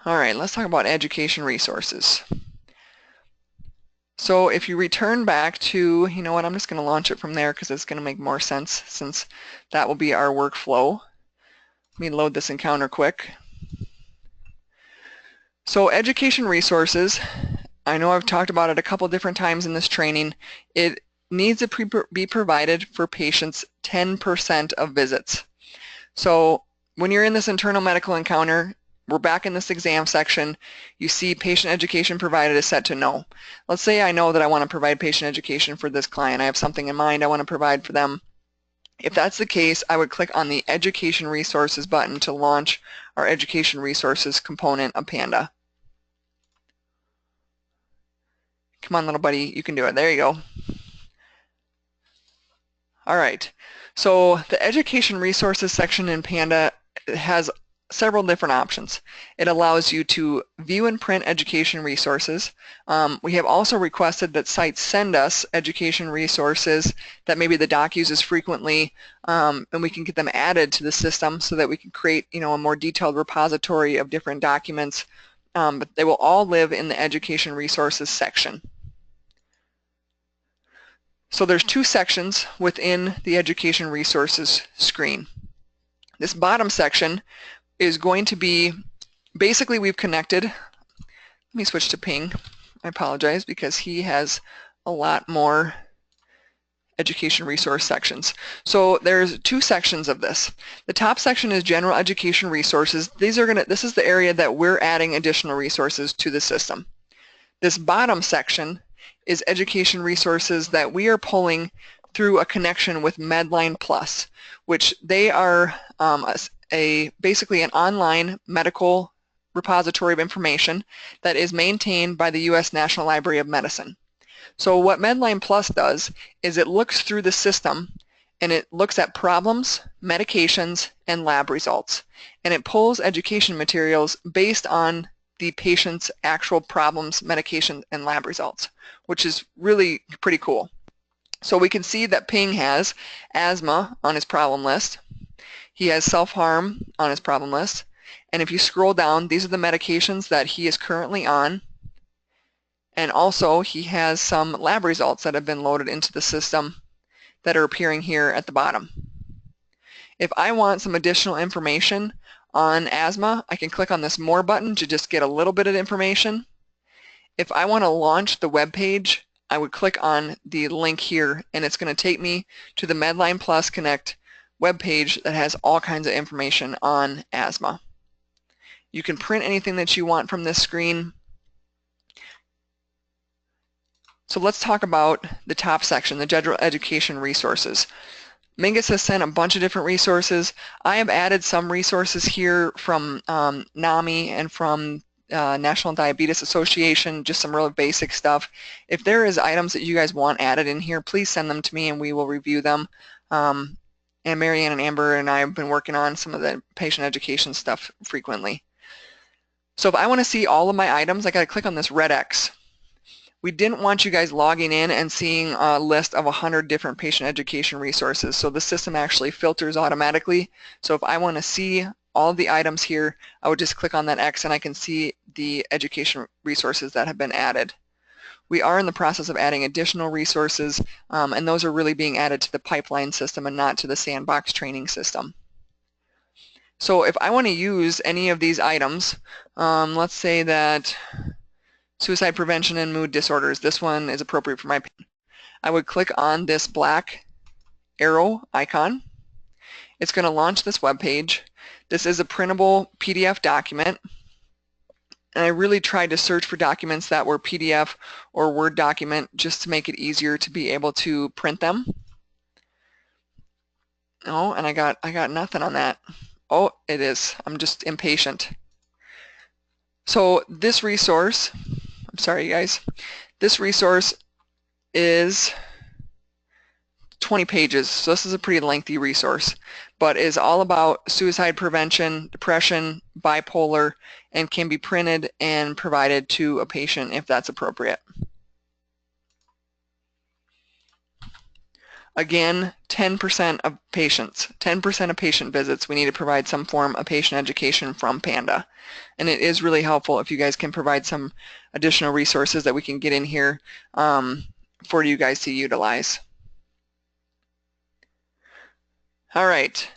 All right, let's talk about education resources. So if you return back to, you know what, I'm just going to launch it from there because it's going to make more sense since that will be our workflow. Let me load this encounter quick. So education resources, I know I've talked about it a couple different times in this training. It needs to be provided for patients 10% of visits. So when you're in this internal medical encounter, we're back in this exam section, you see patient education provided is set to no. Let's say I know that I want to provide patient education for this client. I have something in mind I want to provide for them. If that's the case, I would click on the Education Resources button to launch our Education Resources component of PANDA. Come on, little buddy, you can do it. There you go. All right, so the Education Resources section in PANDA has several different options. It allows you to view and print education resources. We have also requested that sites send us education resources that maybe the doc uses frequently, and we can get them added to the system so that we can create, you know, a more detailed repository of different documents. But they will all live in the education resources section. So there's two sections within the education resources screen. This bottom section is going to be, basically we've connected, let me switch to Ping, I apologize because he has a lot more education resource sections. So there's two sections of this. The top section is general education resources. This is the area that we're adding additional resources to the system. This bottom section is education resources that we are pulling through a connection with Medline Plus, which they are basically an online medical repository of information that is maintained by the U.S. National Library of Medicine. So what Medline Plus does is it looks through the system and it looks at problems, medications, and lab results. And it pulls education materials based on the patient's actual problems, medication, and lab results, which is really pretty cool. So we can see that Ping has asthma on his problem list. He has self-harm on his problem list. And if you scroll down, these are the medications that he is currently on. And also, he has some lab results that have been loaded into the system that are appearing here at the bottom. If I want some additional information on asthma, I can click on this More button to just get a little bit of information. If I want to launch the web page, I would click on the link here, and it's going to take me to the Medline Plus Connect web page that has all kinds of information on asthma. You can print anything that you want from this screen. So let's talk about the top section, the general education resources. Mingus has sent a bunch of different resources. I have added some resources here from NAMI and from National Diabetes Association, just some really basic stuff. If there is items that you guys want added in here, please send them to me and we will review them. And Marianne and Amber and I have been working on some of the patient education stuff frequently. So if I want to see all of my items, I got to click on this red X. We didn't want you guys logging in and seeing a list of 100 different patient education resources. So the system actually filters automatically. So if I want to see all of the items here, I would just click on that X and I can see the education resources that have been added. We are in the process of adding additional resources, and those are really being added to the pipeline system and not to the sandbox training system. So if I want to use any of these items, let's say that suicide prevention and mood disorders, this one is appropriate for my patient. I would click on this black arrow icon. It's going to launch this web page. This is a printable PDF document. And I really tried to search for documents that were PDF or Word document just to make it easier to be able to print them. Oh, and I got nothing on that. Oh, it is. I'm just impatient. So this resource, I'm sorry guys, this resource is 20 pages, so this is a pretty lengthy resource, but is all about suicide prevention, depression, bipolar, and can be printed and provided to a patient if that's appropriate. Again, 10% of patients, 10% of patient visits, we need to provide some form of patient education from PANDA. And it is really helpful if you guys can provide some additional resources that we can get in here for you guys to utilize. All right,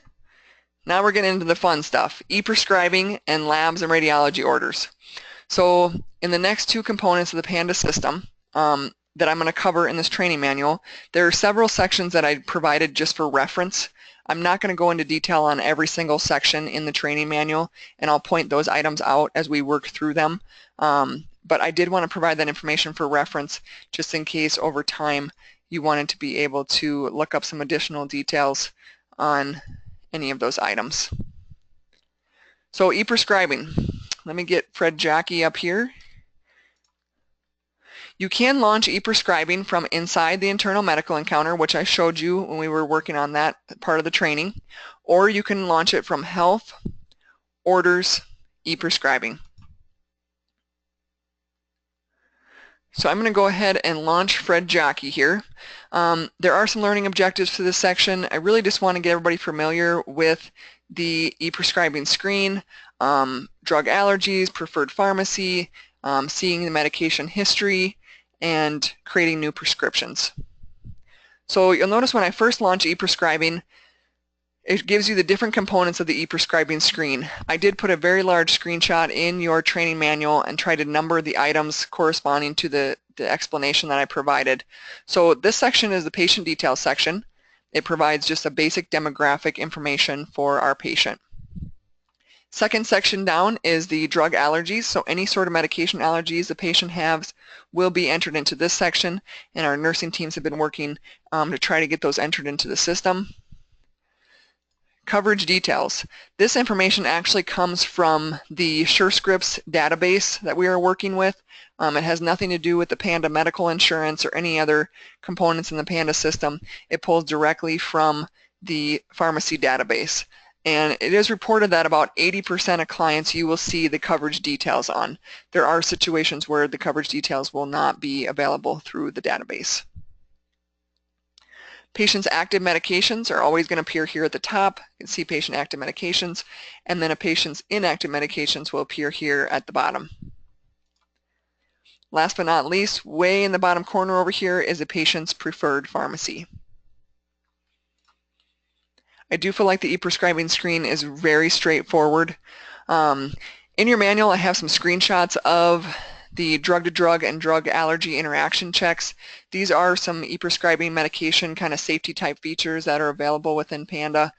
now we're getting into the fun stuff, e-prescribing and labs and radiology orders. So in the next two components of the PANDA system that I'm going to cover in this training manual, there are several sections that I provided just for reference. I'm not going to go into detail on every single section in the training manual, and I'll point those items out as we work through them. But I did want to provide that information for reference just in case over time you wanted to be able to look up some additional details on any of those items. So e-prescribing. Let me get Fred Jackie up here. You can launch e-prescribing from inside the internal medical encounter, which I showed you when we were working on that part of the training, or you can launch it from health, orders, e-prescribing. So I'm going to go ahead and launch Fred Jackie here. There are some learning objectives for this section. I really just want to get everybody familiar with the e-prescribing screen, drug allergies, preferred pharmacy, seeing the medication history, and creating new prescriptions. So you'll notice when I first launch e-prescribing, it gives you the different components of the e-prescribing screen. I did put a very large screenshot in your training manual and try to number the items corresponding to the explanation that I provided. So this section is the patient details section. It provides just a basic demographic information for our patient. Second section down is the drug allergies, so any sort of medication allergies the patient has will be entered into this section, and our nursing teams have been working to try to get those entered into the system. Coverage details. This information actually comes from the SureScripts database that we are working with. It has nothing to do with the PANDA medical insurance or any other components in the PANDA system. It pulls directly from the pharmacy database. And it is reported that about 80% of clients you will see the coverage details on. There are situations where the coverage details will not be available through the database. Patient's active medications are always going to appear here at the top. You can see patient active medications, and then a patient's inactive medications will appear here at the bottom. Last but not least, way in the bottom corner over here is a patient's preferred pharmacy. I do feel like the e-prescribing screen is very straightforward. In your manual, I have some screenshots of the drug-to-drug and drug allergy interaction checks. These are some e-prescribing medication kind of safety type features that are available within PANDA.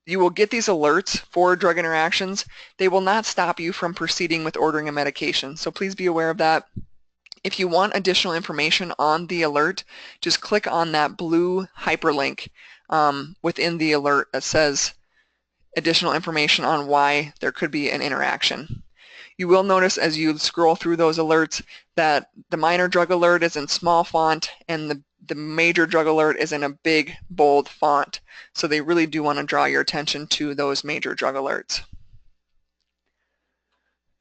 You will get these alerts for drug interactions. They will not stop you from proceeding with ordering a medication, so please be aware of that. If you want additional information on the alert, just click on that blue hyperlink within the alert that says additional information on why there could be an interaction. You will notice as you scroll through those alerts that the minor drug alert is in small font and the major drug alert is in a big, bold font. So they really do want to draw your attention to those major drug alerts.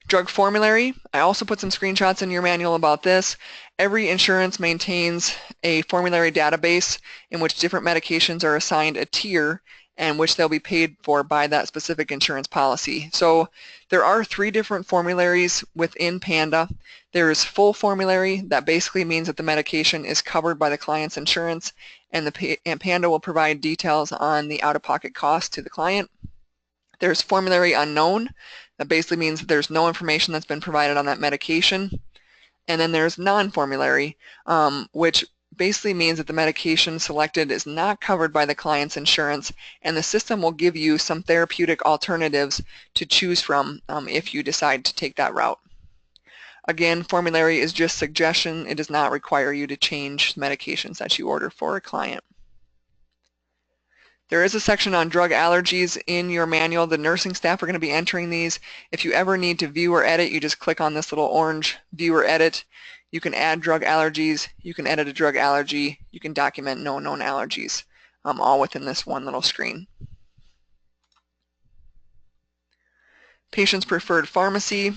Drug formulary, I also put some screenshots in your manual about this. Every insurance maintains a formulary database in which different medications are assigned a tier and which they'll be paid for by that specific insurance policy. So there are 3 different formularies within PANDA. There's full formulary, that basically means that the medication is covered by the client's insurance, and PANDA will provide details on the out-of-pocket cost to the client. There's formulary unknown, that basically means that there's no information that's been provided on that medication. And then there's non-formulary, which basically means that the medication selected is not covered by the client's insurance, and the system will give you some therapeutic alternatives to choose from if you decide to take that route. Again, formulary is just suggestion. It does not require you to change medications that you order for a client. There is a section on drug allergies in your manual. The nursing staff are going to be entering these. If you ever need to view or edit, you just click on this little orange view or edit. You can add drug allergies, you can edit a drug allergy, you can document no known allergies, all within this one little screen. Patient's preferred pharmacy.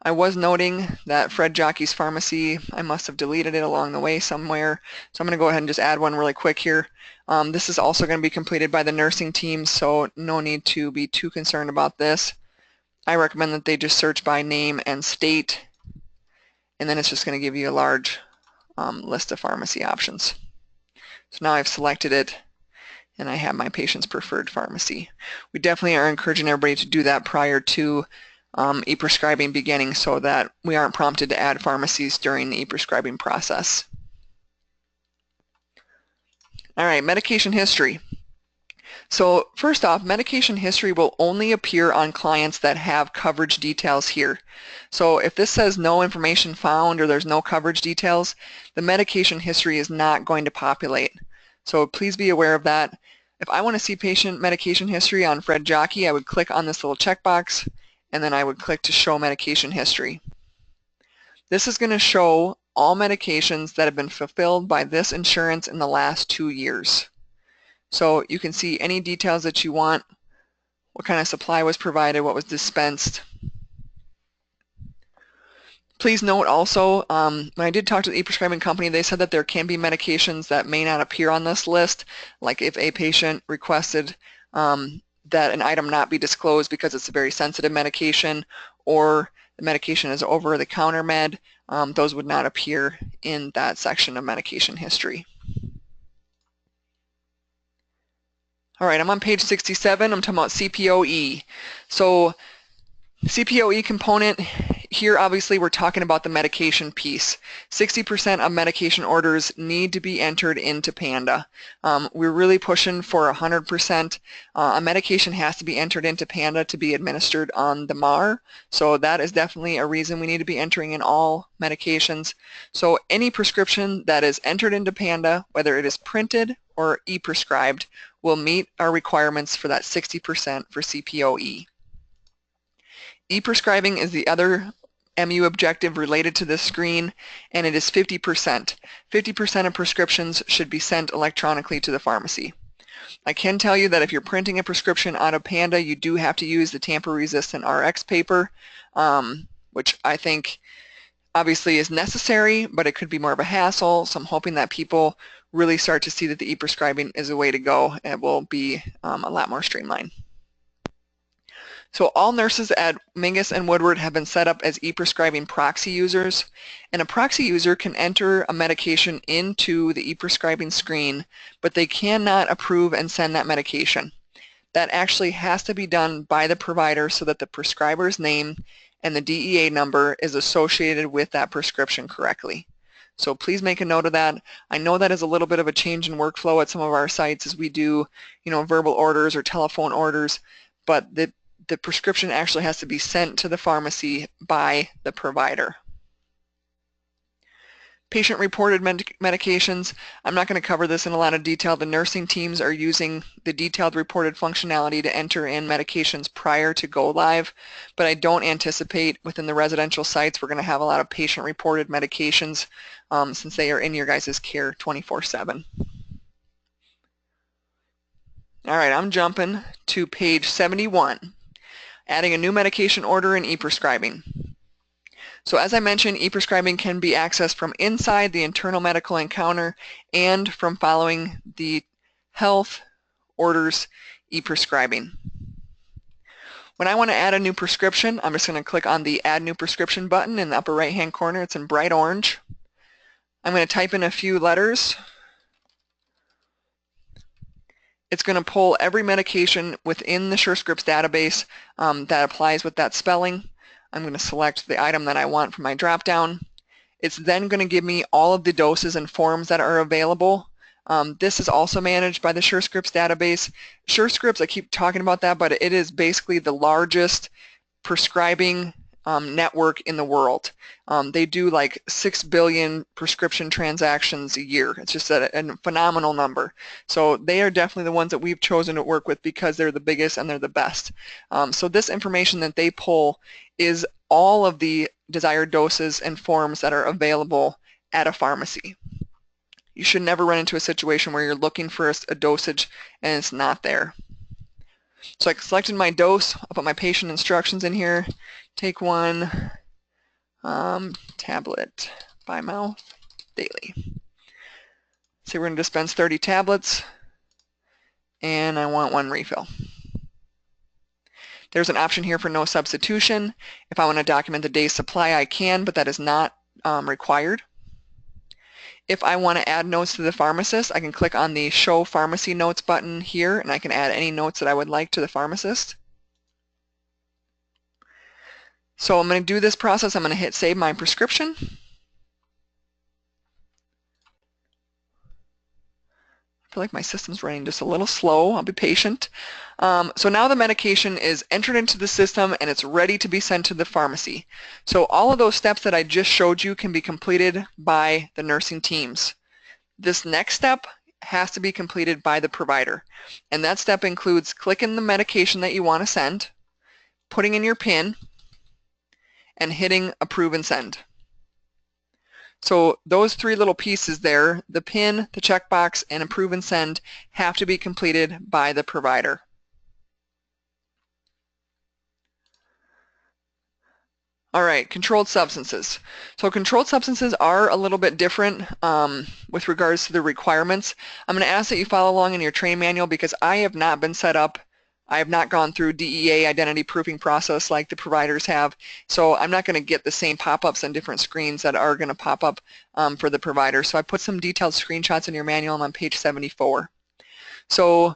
I was noting that Fred Jockey's Pharmacy, I must have deleted it along the way somewhere, so I'm going to go ahead and just add one really quick here. This is also going to be completed by the nursing team, so no need to be too concerned about this. I recommend that they just search by name and state, and then it's just going to give you a large list of pharmacy options. So now I've selected it, and I have my patient's preferred pharmacy. We definitely are encouraging everybody to do that prior to e-prescribing beginning so that we aren't prompted to add pharmacies during the e-prescribing process. All right, medication history. So first off, medication history will only appear on clients that have coverage details here. So if this says no information found or there's no coverage details, the medication history is not going to populate. So please be aware of that. If I want to see patient medication history on Fred Jockey, I would click on this little checkbox, and then I would click to show medication history. This is going to show all medications that have been fulfilled by this insurance in the last 2 years. So you can see any details that you want, what kind of supply was provided, what was dispensed. Please note also, when I did talk to the e-prescribing company, they said that there can be medications that may not appear on this list, like if a patient requested that an item not be disclosed because it's a very sensitive medication, or the medication is over-the-counter med, those would not appear in that section of medication history. All right, I'm on page 67. I'm talking about CPOE. So CPOE component, here obviously we're talking about the medication piece. 60% of medication orders need to be entered into PANDA. We're really pushing for 100%. A medication has to be entered into PANDA to be administered on the MAR, so that is definitely a reason we need to be entering in all medications. So any prescription that is entered into PANDA, whether it is printed or e-prescribed, will meet our requirements for that 60% for CPOE. E-prescribing is the other MU objective related to this screen, and it is 50%. 50% of prescriptions should be sent electronically to the pharmacy. I can tell you that if you're printing a prescription out of PANDA, you do have to use the tamper-resistant RX paper, which I think obviously is necessary, but it could be more of a hassle, so I'm hoping that people really start to see that the e-prescribing is a way to go, and it will be a lot more streamlined. So all nurses at Mingus and Woodward have been set up as e-prescribing proxy users, and a proxy user can enter a medication into the e-prescribing screen, but they cannot approve and send that medication. That actually has to be done by the provider so that the prescriber's name and the DEA number is associated with that prescription correctly. So please make a note of that. I know that is a little bit of a change in workflow at some of our sites as we do, verbal orders or telephone orders, but the prescription actually has to be sent to the pharmacy by the provider. Patient-reported medications, I'm not going to cover this in a lot of detail. The nursing teams are using the detailed reported functionality to enter in medications prior to go live, but I don't anticipate within the residential sites we're going to have a lot of patient-reported medications since they are in your guys' care 24/7. All right, I'm jumping to page 71, adding a new medication order in e-prescribing. So as I mentioned, e-prescribing can be accessed from inside the internal medical encounter and from following the health orders e-prescribing. When I want to add a new prescription, I'm just going to click on the Add New Prescription button in the upper right-hand corner. It's in bright orange. I'm going to type in a few letters. It's going to pull every medication within the SureScripts database that applies with that spelling. I'm going to select the item that I want from my drop-down. It's then going to give me all of the doses and forms that are available. This is also managed by the SureScripts database. SureScripts, I keep talking about that, but it is basically the largest prescribing network in the world. They do like 6 billion prescription transactions a year. It's just a phenomenal number. So they are definitely the ones that we've chosen to work with because they're the biggest and they're the best. So this information that they pull is all of the desired doses and forms that are available at a pharmacy. You should never run into a situation where you're looking for a dosage and it's not there. So I selected my dose. I'll put my patient instructions in here. Take one tablet by mouth daily. So we're going to dispense 30 tablets, and I want one refill. There's an option here for no substitution. If I want to document the day's supply, I can, but that is not required. If I want to add notes to the pharmacist, I can click on the Show Pharmacy Notes button here, and I can add any notes that I would like to the pharmacist. So I'm going to do this process. I'm going to hit Save My Prescription. I feel like my system's running just a little slow. I'll be patient. So now the medication is entered into the system and it's ready to be sent to the pharmacy. So all of those steps that I just showed you can be completed by the nursing teams. This next step has to be completed by the provider. And that step includes clicking the medication that you want to send, putting in your PIN, and hitting Approve and Send. So those three little pieces there, the PIN, the checkbox, and Approve and Send, have to be completed by the provider. All right, controlled substances. So controlled substances are a little bit different with regards to the requirements. I'm going to ask that you follow along in your training manual because I have not been set up. I have not gone through DEA identity proofing process like the providers have, so I'm not going to get the same pop-ups on different screens that are going to pop up for the provider. So I put some detailed screenshots in your manual. I'm on page 74. So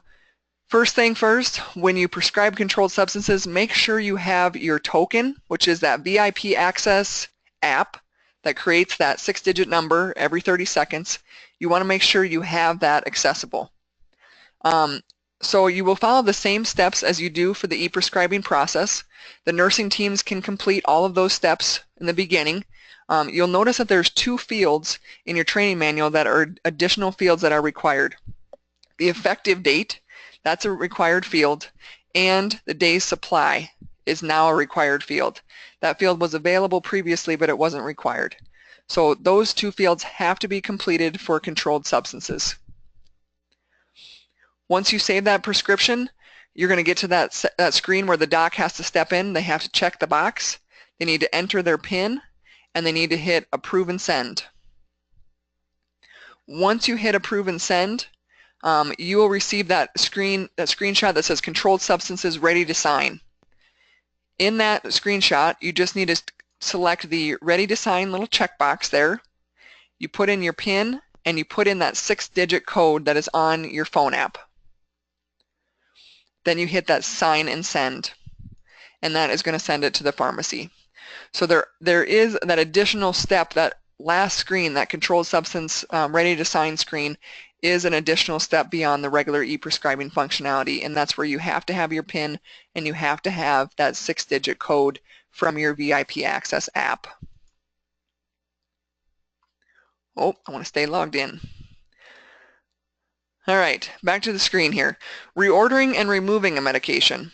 first thing first, when you prescribe controlled substances, make sure you have your token, which is that VIP Access app that creates that 6-digit number every 30 seconds. You want to make sure you have that accessible. So you will follow the same steps as you do for the e-prescribing process. The nursing teams can complete all of those steps in the beginning. You'll notice that there's 2 fields in your training manual that are additional fields that are required. The effective date, that's a required field, and the day's supply is now a required field. That field was available previously, but it wasn't required. So those 2 fields have to be completed for controlled substances. Once you save that prescription, you're going to get to that screen where the doc has to step in. They have to check the box. They need to enter their PIN, and they need to hit Approve and Send. Once you hit Approve and Send, you will receive that screenshot that says Controlled Substances Ready to Sign. In that screenshot, you just need to select the Ready to Sign little checkbox there. You put in your PIN, and you put in that 6-digit code that is on your phone app. Then you hit that Sign and Send, and that is going to send it to the pharmacy. So there is that additional step, that last screen, that controlled substance ready to sign screen, is an additional step beyond the regular e-prescribing functionality, and that's where you have to have your PIN and you have to have that 6-digit code from your VIP Access app. Oh, I want to stay logged in. All right, back to the screen here. Reordering and removing a medication.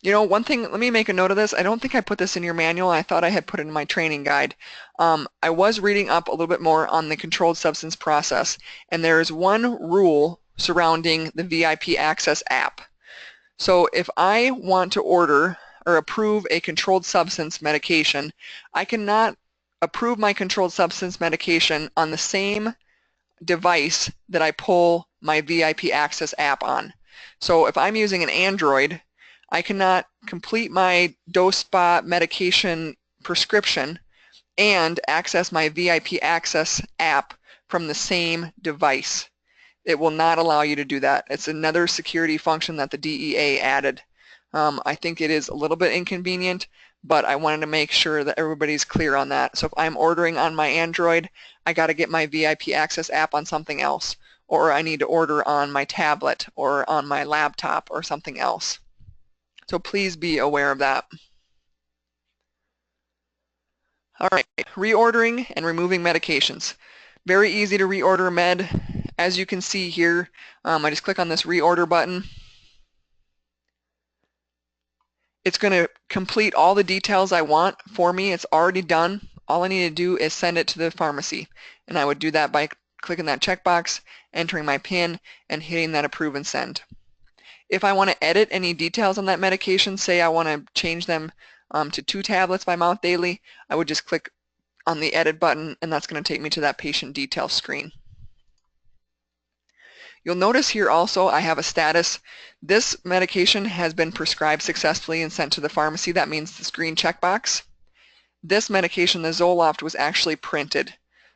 You know, one thing, let me make a note of this. I don't think I put this in your manual. I thought I had put it in my training guide. I was reading up a little bit more on the controlled substance process, and there is one rule surrounding the VIP Access app. So if I want to order or approve a controlled substance medication, I cannot approve my controlled substance medication on the same device that I pull my VIP Access app on. So if I'm using an Android, I cannot complete my dose spot medication prescription and access my VIP Access app from the same device. It will not allow you to do that. It's another security function that the DEA added. I think it is a little bit inconvenient, but I wanted to make sure that everybody's clear on that. So if I'm ordering on my Android, I got to get my VIP Access app on something else, or I need to order on my tablet or on my laptop or something else. So please be aware of that. All right, reordering and removing medications. Very easy to reorder a med. As you can see here, I just click on this reorder button, It's going to complete all the details I want for me. It's already done. All I need to do is send it to the pharmacy. And I would do that by clicking that checkbox, entering my PIN, and hitting that approve and send. If I want to edit any details on that medication, say I want to change them to 2 tablets by mouth daily, I would just click on the edit button, and that's going to take me to that patient details screen. You'll notice here also I have a status. This medication has been prescribed successfully and sent to the pharmacy. That means this green checkbox. This medication, the Zoloft, was actually printed.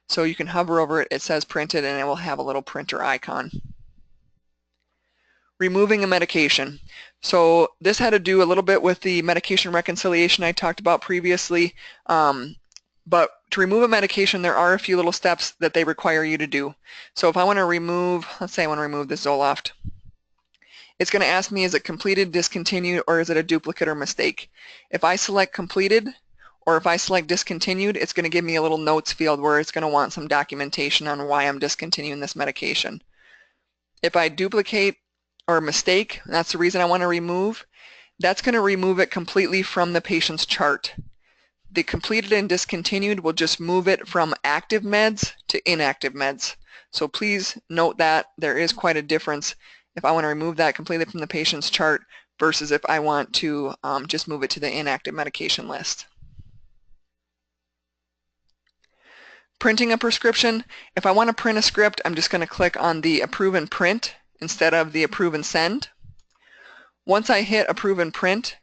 So you can hover over it, it says printed, and it will have a little printer icon. Removing a medication. So this had to do a little bit with the medication reconciliation I talked about previously. But to remove a medication, there are a few little steps that they require you to do. So if I want to remove, let's say I want to remove this Zoloft, it's going to ask me, is it completed, discontinued, or is it a duplicate or mistake? If I select completed, or if I select discontinued, it's going to give me a little notes field where it's going to want some documentation on why I'm discontinuing this medication. If I duplicate or mistake, that's the reason I want to remove, that's going to remove it completely from the patient's chart. The completed and discontinued will just move it from active meds to inactive meds. So please note that there is quite a difference if I want to remove that completely from the patient's chart versus if I want to just move it to the inactive medication list. Printing a prescription. If I want to print a script, I'm just going to click on the approve and print instead of the approve and send. Once I hit approve and print,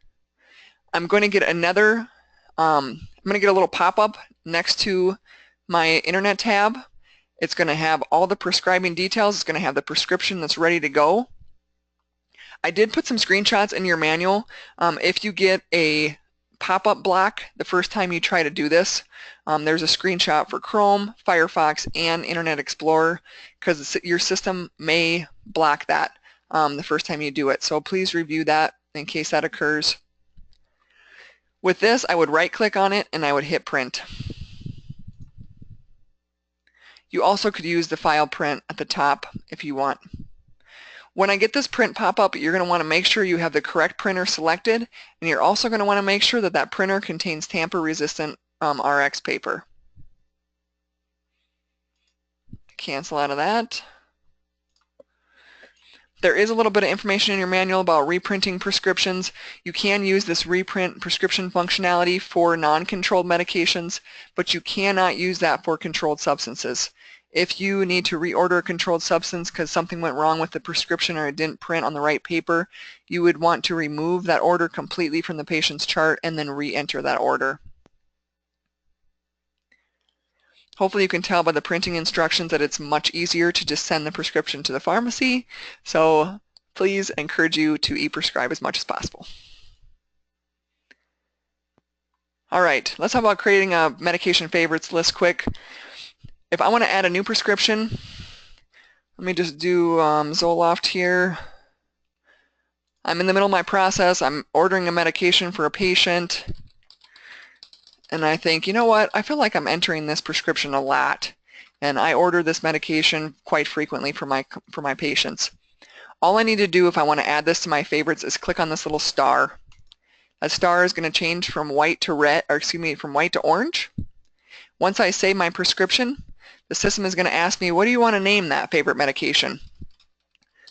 I'm going to get another I'm going to get a little pop-up next to my internet tab. It's going to have all the prescribing details. It's going to have the prescription that's ready to go. I did put some screenshots in your manual. If you get a pop-up block the first time you try to do this, there's a screenshot for Chrome, Firefox, and Internet Explorer because your system may block that the first time you do it. So please review that in case that occurs. With this, I would right-click on it and I would hit print. You also could use the file print at the top if you want. When I get this print pop-up, you're going to want to make sure you have the correct printer selected, and you're also going to want to make sure that that printer contains tamper-resistant RX paper. Cancel out of that. There is a little bit of information in your manual about reprinting prescriptions. You can use this reprint prescription functionality for non-controlled medications, but you cannot use that for controlled substances. If you need to reorder a controlled substance because something went wrong with the prescription or it didn't print on the right paper, you would want to remove that order completely from the patient's chart and then re-enter that order. Hopefully you can tell by the printing instructions that it's much easier to just send the prescription to the pharmacy. So please encourage you to e-prescribe as much as possible. All right, let's talk about creating a medication favorites list quick. If I want to add a new prescription, let me just do Zoloft here. I'm in the middle of my process. I'm ordering a medication for a patient. And I think, you know what, I feel like I'm entering this prescription a lot, and I order this medication quite frequently for my patients. All I need to do if I want to add this to my favorites is click on this little star. That star is going to change from white to red, or excuse me, from white to orange. Once I save my prescription, the system is going to ask me, what do you want to name that favorite medication?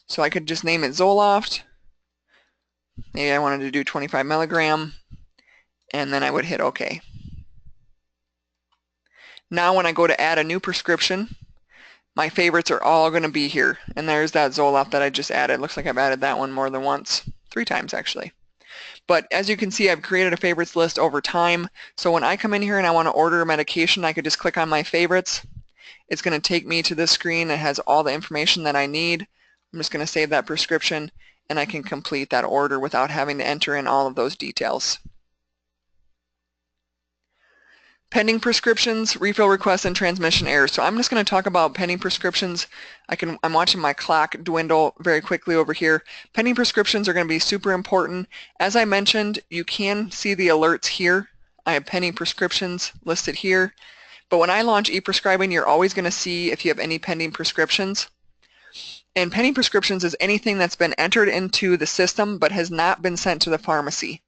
So I could just name it Zoloft. Maybe I wanted to do 25 milligram, and then I would hit OK. Now when I go to add a new prescription, my favorites are all going to be here. And there's that Zoloft that I just added. Looks like I've added that one more than once. 3 times actually. But as you can see, I've created a favorites list over time. So when I come in here and I want to order a medication, I could just click on my favorites. It's going to take me to this screen that has all the information that I need. I'm just going to save that prescription and I can complete that order without having to enter in all of those details. Pending prescriptions, refill requests, and transmission errors. So I'm just going to talk about pending prescriptions. I'm watching my clock dwindle very quickly over here. Pending prescriptions are going to be super important. As I mentioned, you can see the alerts here. I have pending prescriptions listed here. But when I launch e-prescribing, you're always going to see if you have any pending prescriptions. And pending prescriptions is anything that's been entered into the system but has not been sent to the pharmacy.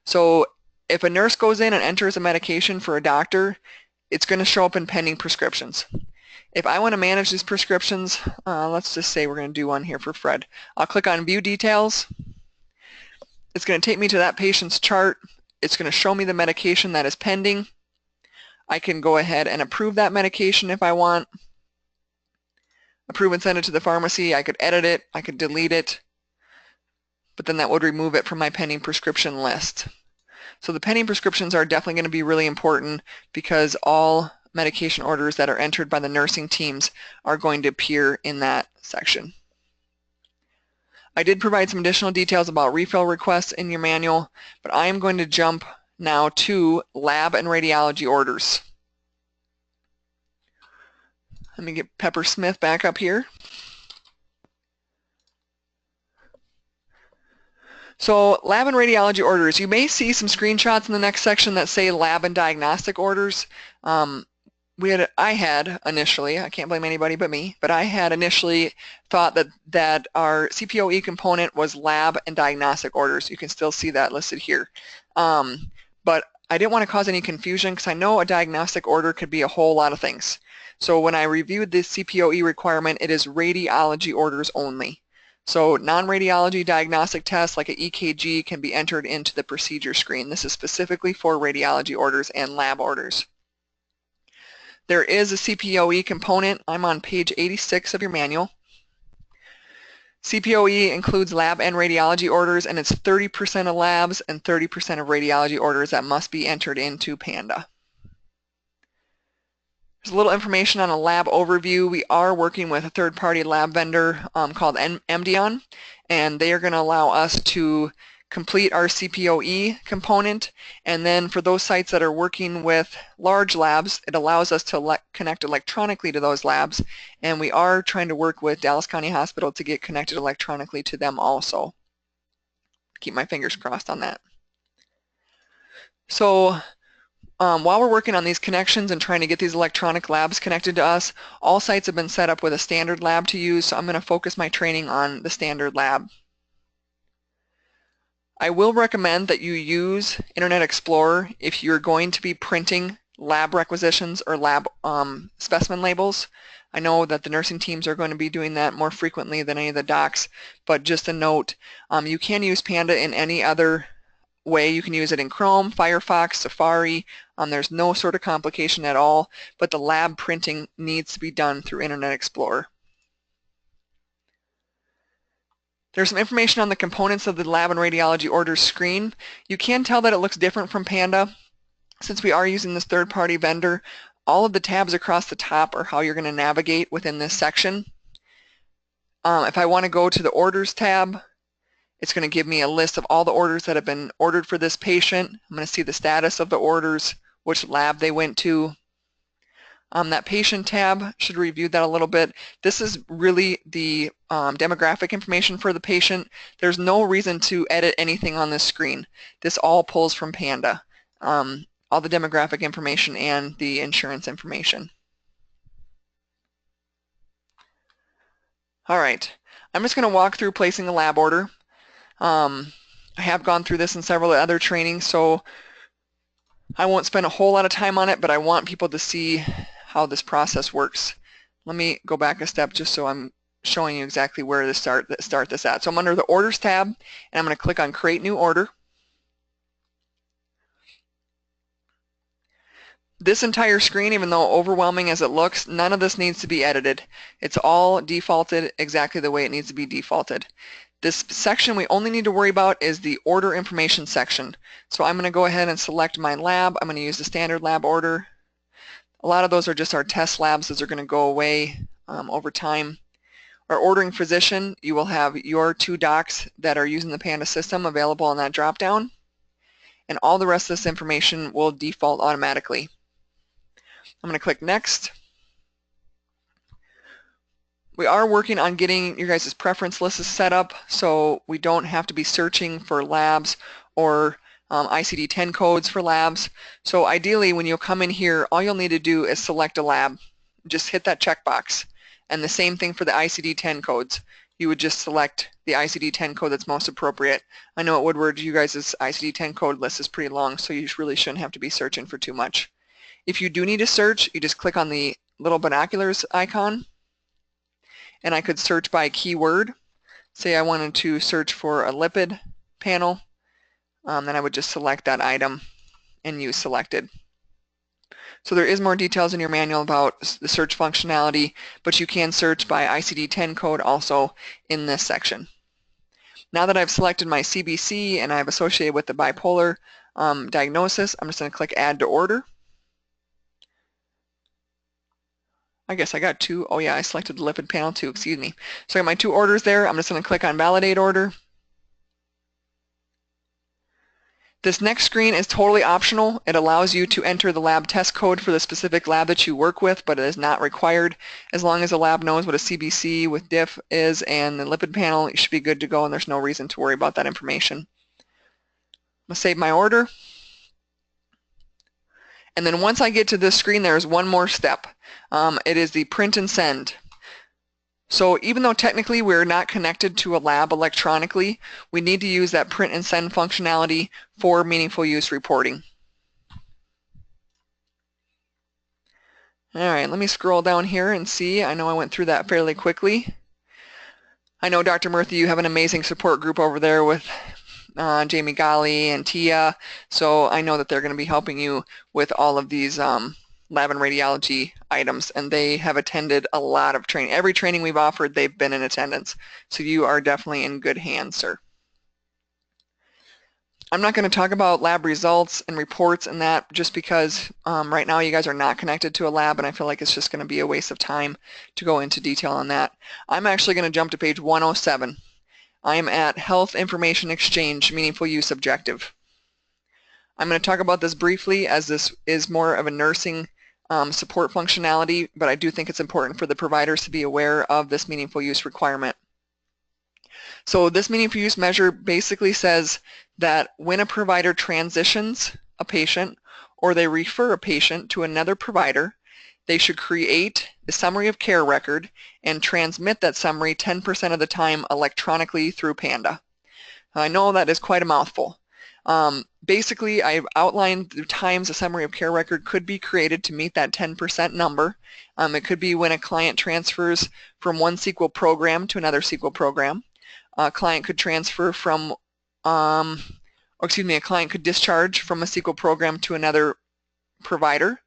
So if a nurse goes in and enters a medication for a doctor, it's going to show up in pending prescriptions. If I want to manage these prescriptions, let's just say we're going to do one here for Fred. I'll click on View Details. It's going to take me to that patient's chart. It's going to show me the medication that is pending. I can go ahead and approve that medication if I want. Approve and send it to the pharmacy. I could edit it. I could delete it. But then that would remove it from my pending prescription list. So the pending prescriptions are definitely going to be really important because all medication orders that are entered by the nursing teams are going to appear in that section. I did provide some additional details about refill requests in your manual, but I am going to jump now to lab and radiology orders. Let me get Pepper Smith back up here. So lab and radiology orders, you may see some screenshots in the next section that say lab and diagnostic orders. I had initially, I can't blame anybody but me, but I had initially thought that our CPOE component was lab and diagnostic orders. You can still see that listed here. But I didn't want to cause any confusion because I know a diagnostic order could be a whole lot of things. So when I reviewed this CPOE requirement, it is radiology orders only. So non-radiology diagnostic tests like an EKG can be entered into the procedure screen. This is specifically for radiology orders and lab orders. There is a CPOE component. I'm on page 86 of your manual. CPOE includes lab and radiology orders, and it's 30% of labs and 30% of radiology orders that must be entered into PANDA. There's a little information on a lab overview. We are working with a third-party lab vendor called MDion, and they are going to allow us to complete our CPOE component, and then for those sites that are working with large labs, it allows us to connect electronically to those labs, and we are trying to work with Dallas County Hospital to get connected electronically to them also. Keep my fingers crossed on that. So while we're working on these connections and trying to get these electronic labs connected to us, all sites have been set up with a standard lab to use, so I'm going to focus my training on the standard lab. I will recommend that you use Internet Explorer if you're going to be printing lab requisitions or lab specimen labels. I know that the nursing teams are going to be doing that more frequently than any of the docs, but just a note, you can use PANDA in any other way. You can use it in Chrome, Firefox, Safari. There's no sort of complication at all, but the lab printing needs to be done through Internet Explorer. There's some information on the components of the lab and radiology orders screen. You can tell that it looks different from PANDA. Since we are using this third-party vendor, all of the tabs across the top are how you're going to navigate within this section. If I want to go to the orders tab, it's going to give me a list of all the orders that have been ordered for this patient. I'm going to see the status of the orders, which lab they went to. That patient tab should review that a little bit. This is really the demographic information for the patient. There's no reason to edit anything on this screen. This all pulls from PANDA, all the demographic information and the insurance information. All right, I'm just going to walk through placing a lab order. I have gone through this in several other trainings, so I won't spend a whole lot of time on it, but I want people to see how this process works. Let me go back a step just so I'm showing you exactly where to start this at. So I'm under the Orders tab, and I'm going to click on Create New Order. This entire screen, even though overwhelming as it looks, none of this needs to be edited. It's all defaulted exactly the way it needs to be defaulted. This section we only need to worry about is the order information section. So I'm going to go ahead and select my lab. I'm going to use the standard lab order. A lot of those are just our test labs. Those are going to go away over time. Our ordering physician, you will have your 2 docs that are using the PANDA system available on that drop-down, and all the rest of this information will default automatically. I'm going to click Next. We are working on getting your guys' preference lists set up so we don't have to be searching for labs or ICD-10 codes for labs. So ideally, when you'll come in here, all you'll need to do is select a lab. Just hit that checkbox. And the same thing for the ICD-10 codes. you would just select the ICD-10 code that's most appropriate. I know at Woodward, you guys' ICD-10 code list is pretty long, so you really shouldn't have to be searching for too much. If you do need to search, you just click on the little binoculars icon, and I could search by keyword. Say I wanted to search for a lipid panel, then I would just select that item and use selected. So there is more details in your manual about the search functionality, but you can search by ICD-10 code also in this section. Now that I've selected my CBC and I've associated with the bipolar diagnosis, I'm just going to click Add to Order. I guess I got two. Oh yeah, I selected the lipid panel too, excuse me. So I got my two orders there. I'm just going to click on Validate Order. This next screen is totally optional. It allows you to enter the lab test code for the specific lab that you work with, but it is not required. As long as the lab knows what a CBC with diff is and the lipid panel, you should be good to go, and there's no reason to worry about that information. I'm going to save my order. And then once I get to this screen, there's one more step. It is the print and send. So even though technically we're not connected to a lab electronically, we need to use that print and send functionality for meaningful use reporting. All right, let me scroll down here and see. I know I went through that fairly quickly. I know, Dr. Murthy, you have an amazing support group over there with Jamie Golly and Tia, so I know that they're going to be helping you with all of these lab and radiology items, and they have attended a lot of training. Every training we've offered, they've been in attendance, so you are definitely in good hands, sir. I'm not going to talk about lab results and reports and that just because right now you guys are not connected to a lab, and I feel like it's just going to be a waste of time to go into detail on that. I'm actually going to jump to page 107. I am at Health Information Exchange, Meaningful Use Objective. I'm going to talk about this briefly as this is more of a nursing support functionality, but I do think it's important for the providers to be aware of this meaningful use requirement. So this meaningful use measure basically says that when a provider transitions a patient or they refer a patient to another provider, they should create a summary of care record and transmit that summary 10% of the time electronically through PANDA. I know that is quite a mouthful. Basically, I've outlined the times a summary of care record could be created to meet that 10% number. It could be when a client transfers from one SQL program to another SQL program. A client could transfer from, a client could discharge from a SQL program to another provider,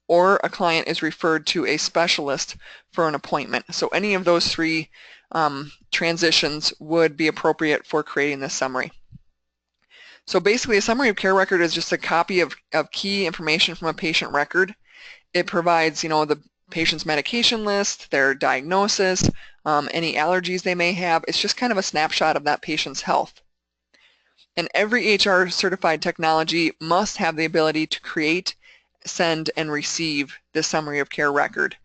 or a client is referred to a specialist for an appointment. So any of those three transitions would be appropriate for creating this summary. So basically, a summary of care record is just a copy of key information from a patient record. It provides, the patient's medication list, their diagnosis, any allergies they may have. It's just kind of a snapshot of that patient's health. And every HR certified technology must have the ability to create, send, and receive this summary of care record.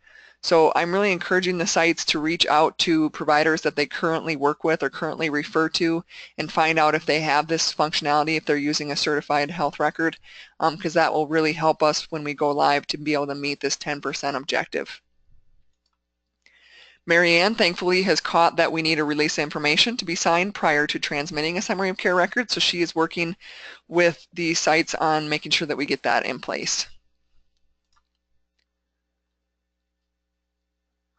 So I'm really encouraging the sites to reach out to providers that they currently work with or currently refer to and find out if they have this functionality, if they're using a certified health record, because that will really help us when we go live to be able to meet this 10% objective. Marianne thankfully has caught that we need a release of information to be signed prior to transmitting a summary of care record, so she is working with the sites on making sure that we get that in place.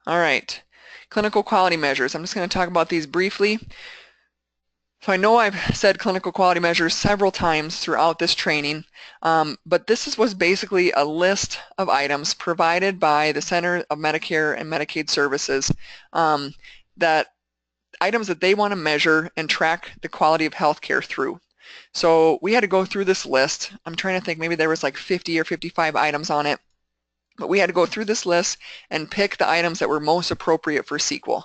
All right, clinical quality measures. I'm just going to talk about these briefly. So I know I've said clinical quality measures several times throughout this training, but this was basically a list of items provided by the Center of Medicare and Medicaid Services, that items that they want to measure and track the quality of healthcare through. So we had to go through this list. I'm trying to think, maybe there was like 50 or 55 items on it. But we had to go through this list and pick the items that were most appropriate for SQL.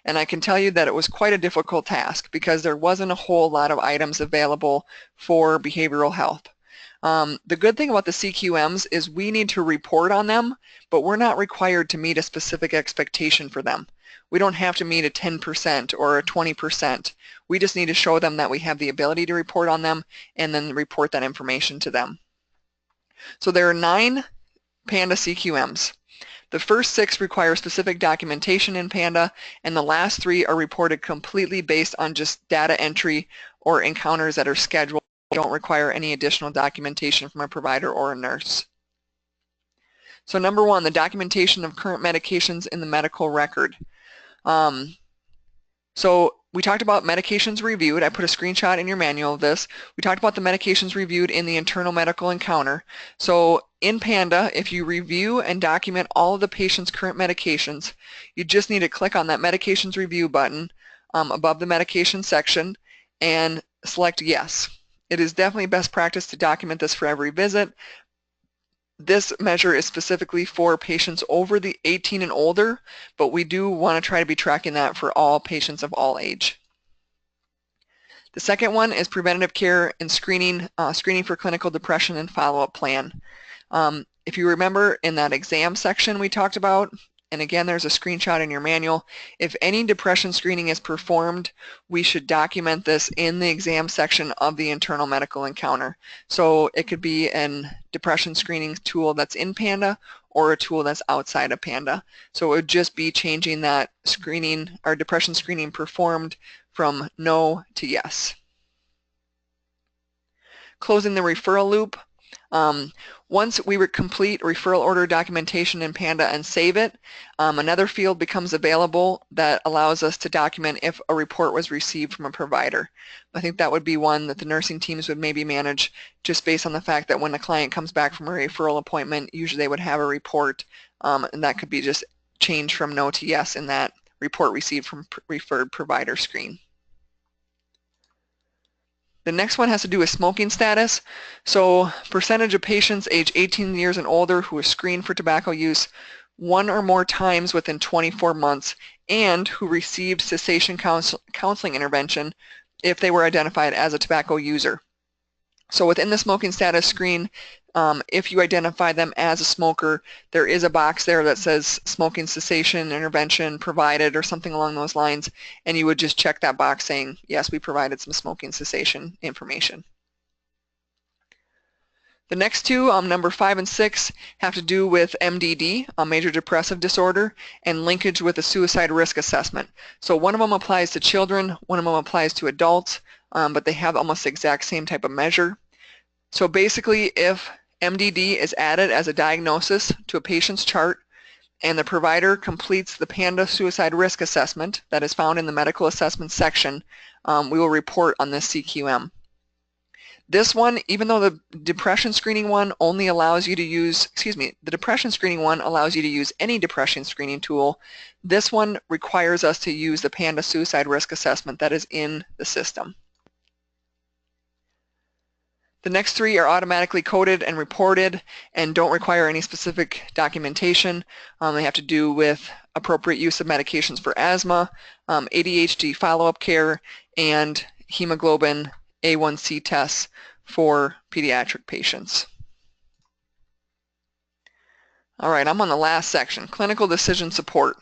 And I can tell you that it was quite a difficult task because there wasn't a whole lot of items available for behavioral health. The good thing about the CQMs is we need to report on them, but we're not required to meet a specific expectation for them. We don't have to meet a 10% or a 20%. We just need to show them that we have the ability to report on them and then report that information to them. So there are 9 PANDA CQMs. The first 6 require specific documentation in PANDA, and the last 3 are reported completely based on just data entry or encounters that are scheduled. They don't require any additional documentation from a provider or a nurse. So number 1, the documentation of current medications in the medical record. So we talked about medications reviewed. I put a screenshot in your manual of this. We talked about the medications reviewed in the internal medical encounter. So in PANDA, if you review and document all of the patient's current medications, you just need to click on that medications review button above the medication section and select yes. It is definitely best practice to document this for every visit. This measure is specifically for patients over the 18 and older, but we do want to try to be tracking that for all patients of all age. The second one is preventative care and screening for clinical depression and follow-up plan. If you remember in that exam section we talked about, and again there's a screenshot in your manual, if any depression screening is performed, we should document this in the exam section of the internal medical encounter. So it could be a depression screening tool that's in PANDA or a tool that's outside of PANDA. So it would just be changing that screening or depression screening performed from no to yes. Closing the referral loop. Once we complete referral order documentation in PANDA and save it, another field becomes available that allows us to document if a report was received from a provider. I think that would be one that the nursing teams would maybe manage just based on the fact that when the client comes back from a referral appointment, usually they would have a report, and that could be just changed from no to yes in that report received from referred provider screen. The next one has to do with smoking status. So percentage of patients age 18 years and older who are screened for tobacco use 1 or more times within 24 months and who received cessation counseling intervention if they were identified as a tobacco user. So within the smoking status screen, if you identify them as a smoker, there is a box there that says smoking cessation intervention provided or something along those lines, and you would just check that box saying, yes, we provided some smoking cessation information. The next two, number 5 and 6, have to do with MDD, a major depressive disorder, and linkage with a suicide risk assessment. So one of them applies to children, one of them applies to adults, but they have almost the exact same type of measure. So basically, if MDD is added as a diagnosis to a patient's chart and the provider completes the PANDA suicide risk assessment that is found in the medical assessment section, we will report on this CQM. This one, even though the depression screening one only allows you to use, the depression screening one allows you to use any depression screening tool, this one requires us to use the PANDA suicide risk assessment that is in the system. The next 3 are automatically coded and reported and don't require any specific documentation. They have to do with appropriate use of medications for asthma, ADHD follow-up care, and hemoglobin A1C tests for pediatric patients. All right, I'm on the last section, clinical decision support.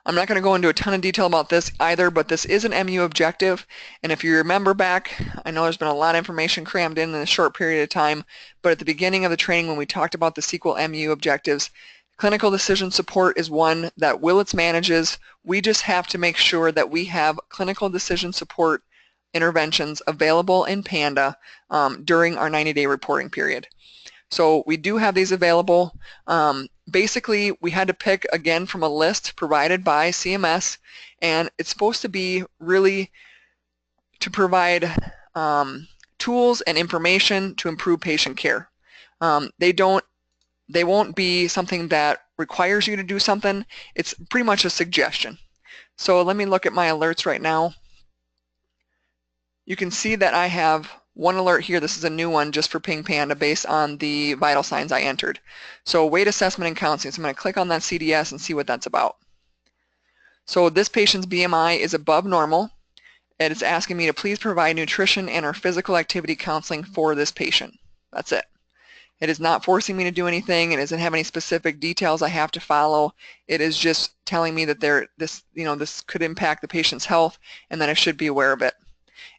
I'm not going to go into a ton of detail about this either, but this is an MU objective, and if you remember back, I know there's been a lot of information crammed in a short period of time, but at the beginning of the training when we talked about the SQL MU objectives, clinical decision support is one that Willits manages. We just have to make sure that we have clinical decision support interventions available in PANDA during our 90-day reporting period. So we do have these available. Basically, we had to pick again from a list provided by CMS, and it's supposed to be really to provide tools and information to improve patient care. They won't be something that requires you to do something. It's pretty much a suggestion. So let me look at my alerts right now. You can see that I have one alert here. This is a new one just for Ping Panda based on the vital signs I entered. So weight assessment and counseling. So I'm going to click on that CDS and see what that's about. So this patient's BMI is above normal. And it's asking me to please provide nutrition and or physical activity counseling for this patient. That's it. It is not forcing me to do anything. It doesn't have any specific details I have to follow. It is just telling me that this could impact the patient's health and that I should be aware of it.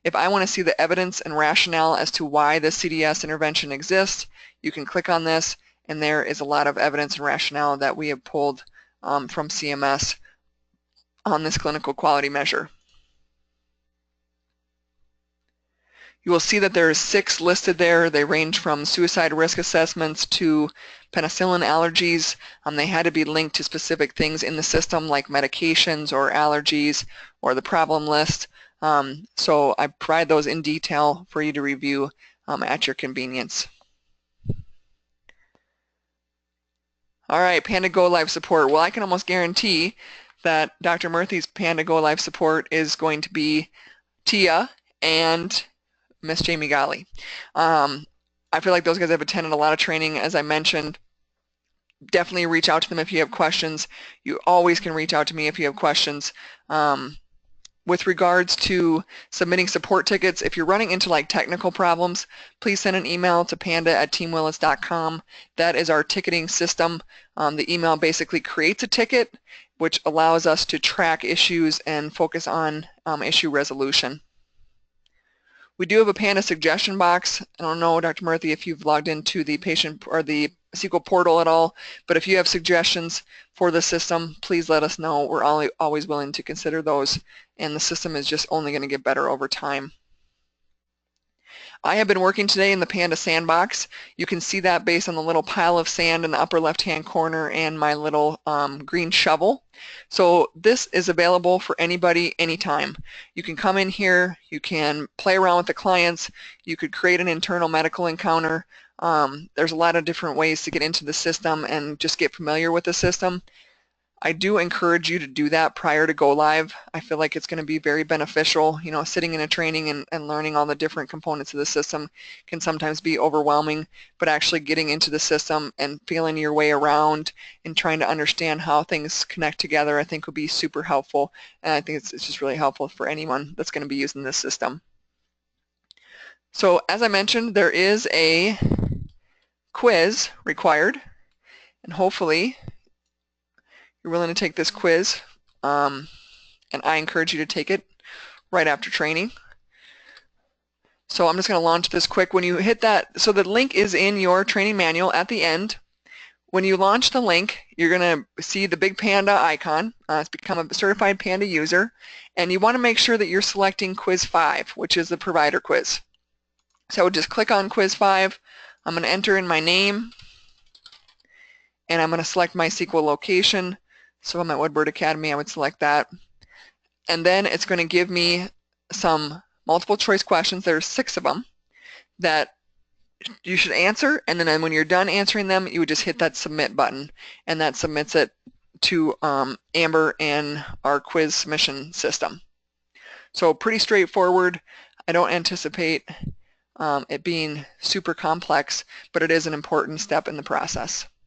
If I want to see the evidence and rationale as to why this CDS intervention exists, you can click on this and there is a lot of evidence and rationale that we have pulled from CMS on this clinical quality measure. You will see that there are 6 listed there. They range from suicide risk assessments to penicillin allergies. They had to be linked to specific things in the system like medications or allergies or the problem list. So I provide those in detail for you to review at your convenience. All right, PANDA Go Live support. Well, I can almost guarantee that Dr. Murthy's PANDA Go Live support is going to be Tia and Miss Jamie Golly. I feel like those guys have attended a lot of training, as I mentioned. Definitely reach out to them if you have questions. You always can reach out to me if you have questions. With regards to submitting support tickets, if you're running into like technical problems, please send an email to panda@teamwillis.com. That is our ticketing system. The email basically creates a ticket, which allows us to track issues and focus on issue resolution. We do have a PANDA suggestion box. I don't know, Dr. Murthy, if you've logged into the patient or the SQL portal at all, but if you have suggestions for the system, please let us know. We're always willing to consider those, and the system is just only going to get better over time. I have been working today in the PANDA sandbox. You can see that based on the little pile of sand in the upper left-hand corner and my little green shovel. So this is available for anybody, anytime. You can come in here, you can play around with the clients, you could create an internal medical encounter. There's a lot of different ways to get into the system and just get familiar with the system. I do encourage you to do that prior to go live. I feel like it's going to be very beneficial. You know, sitting in a training and learning all the different components of the system can sometimes be overwhelming, but actually getting into the system and feeling your way around and trying to understand how things connect together, I think would be super helpful. And I think it's just really helpful for anyone that's going to be using this system. So as I mentioned, there is a quiz required, and hopefully you're willing to take this quiz, and I encourage you to take it right after training. So I'm just going to launch this quick. When you hit that, so the link is in your training manual at the end. When you launch the link, you're going to see the big PANDA icon. It's become a certified PANDA user, and you want to make sure that you're selecting quiz 5, which is the provider quiz. So just click on quiz 5. I'm going to enter in my name, and I'm going to select my SQL location. So I'm at Woodward Academy, I would select that. And then it's going to give me some multiple choice questions. There are 6 of them that you should answer, and then when you're done answering them, you would just hit that submit button, and that submits it to Amber and our quiz submission system. So pretty straightforward. I don't anticipate it being super complex, but it is an important step in the process.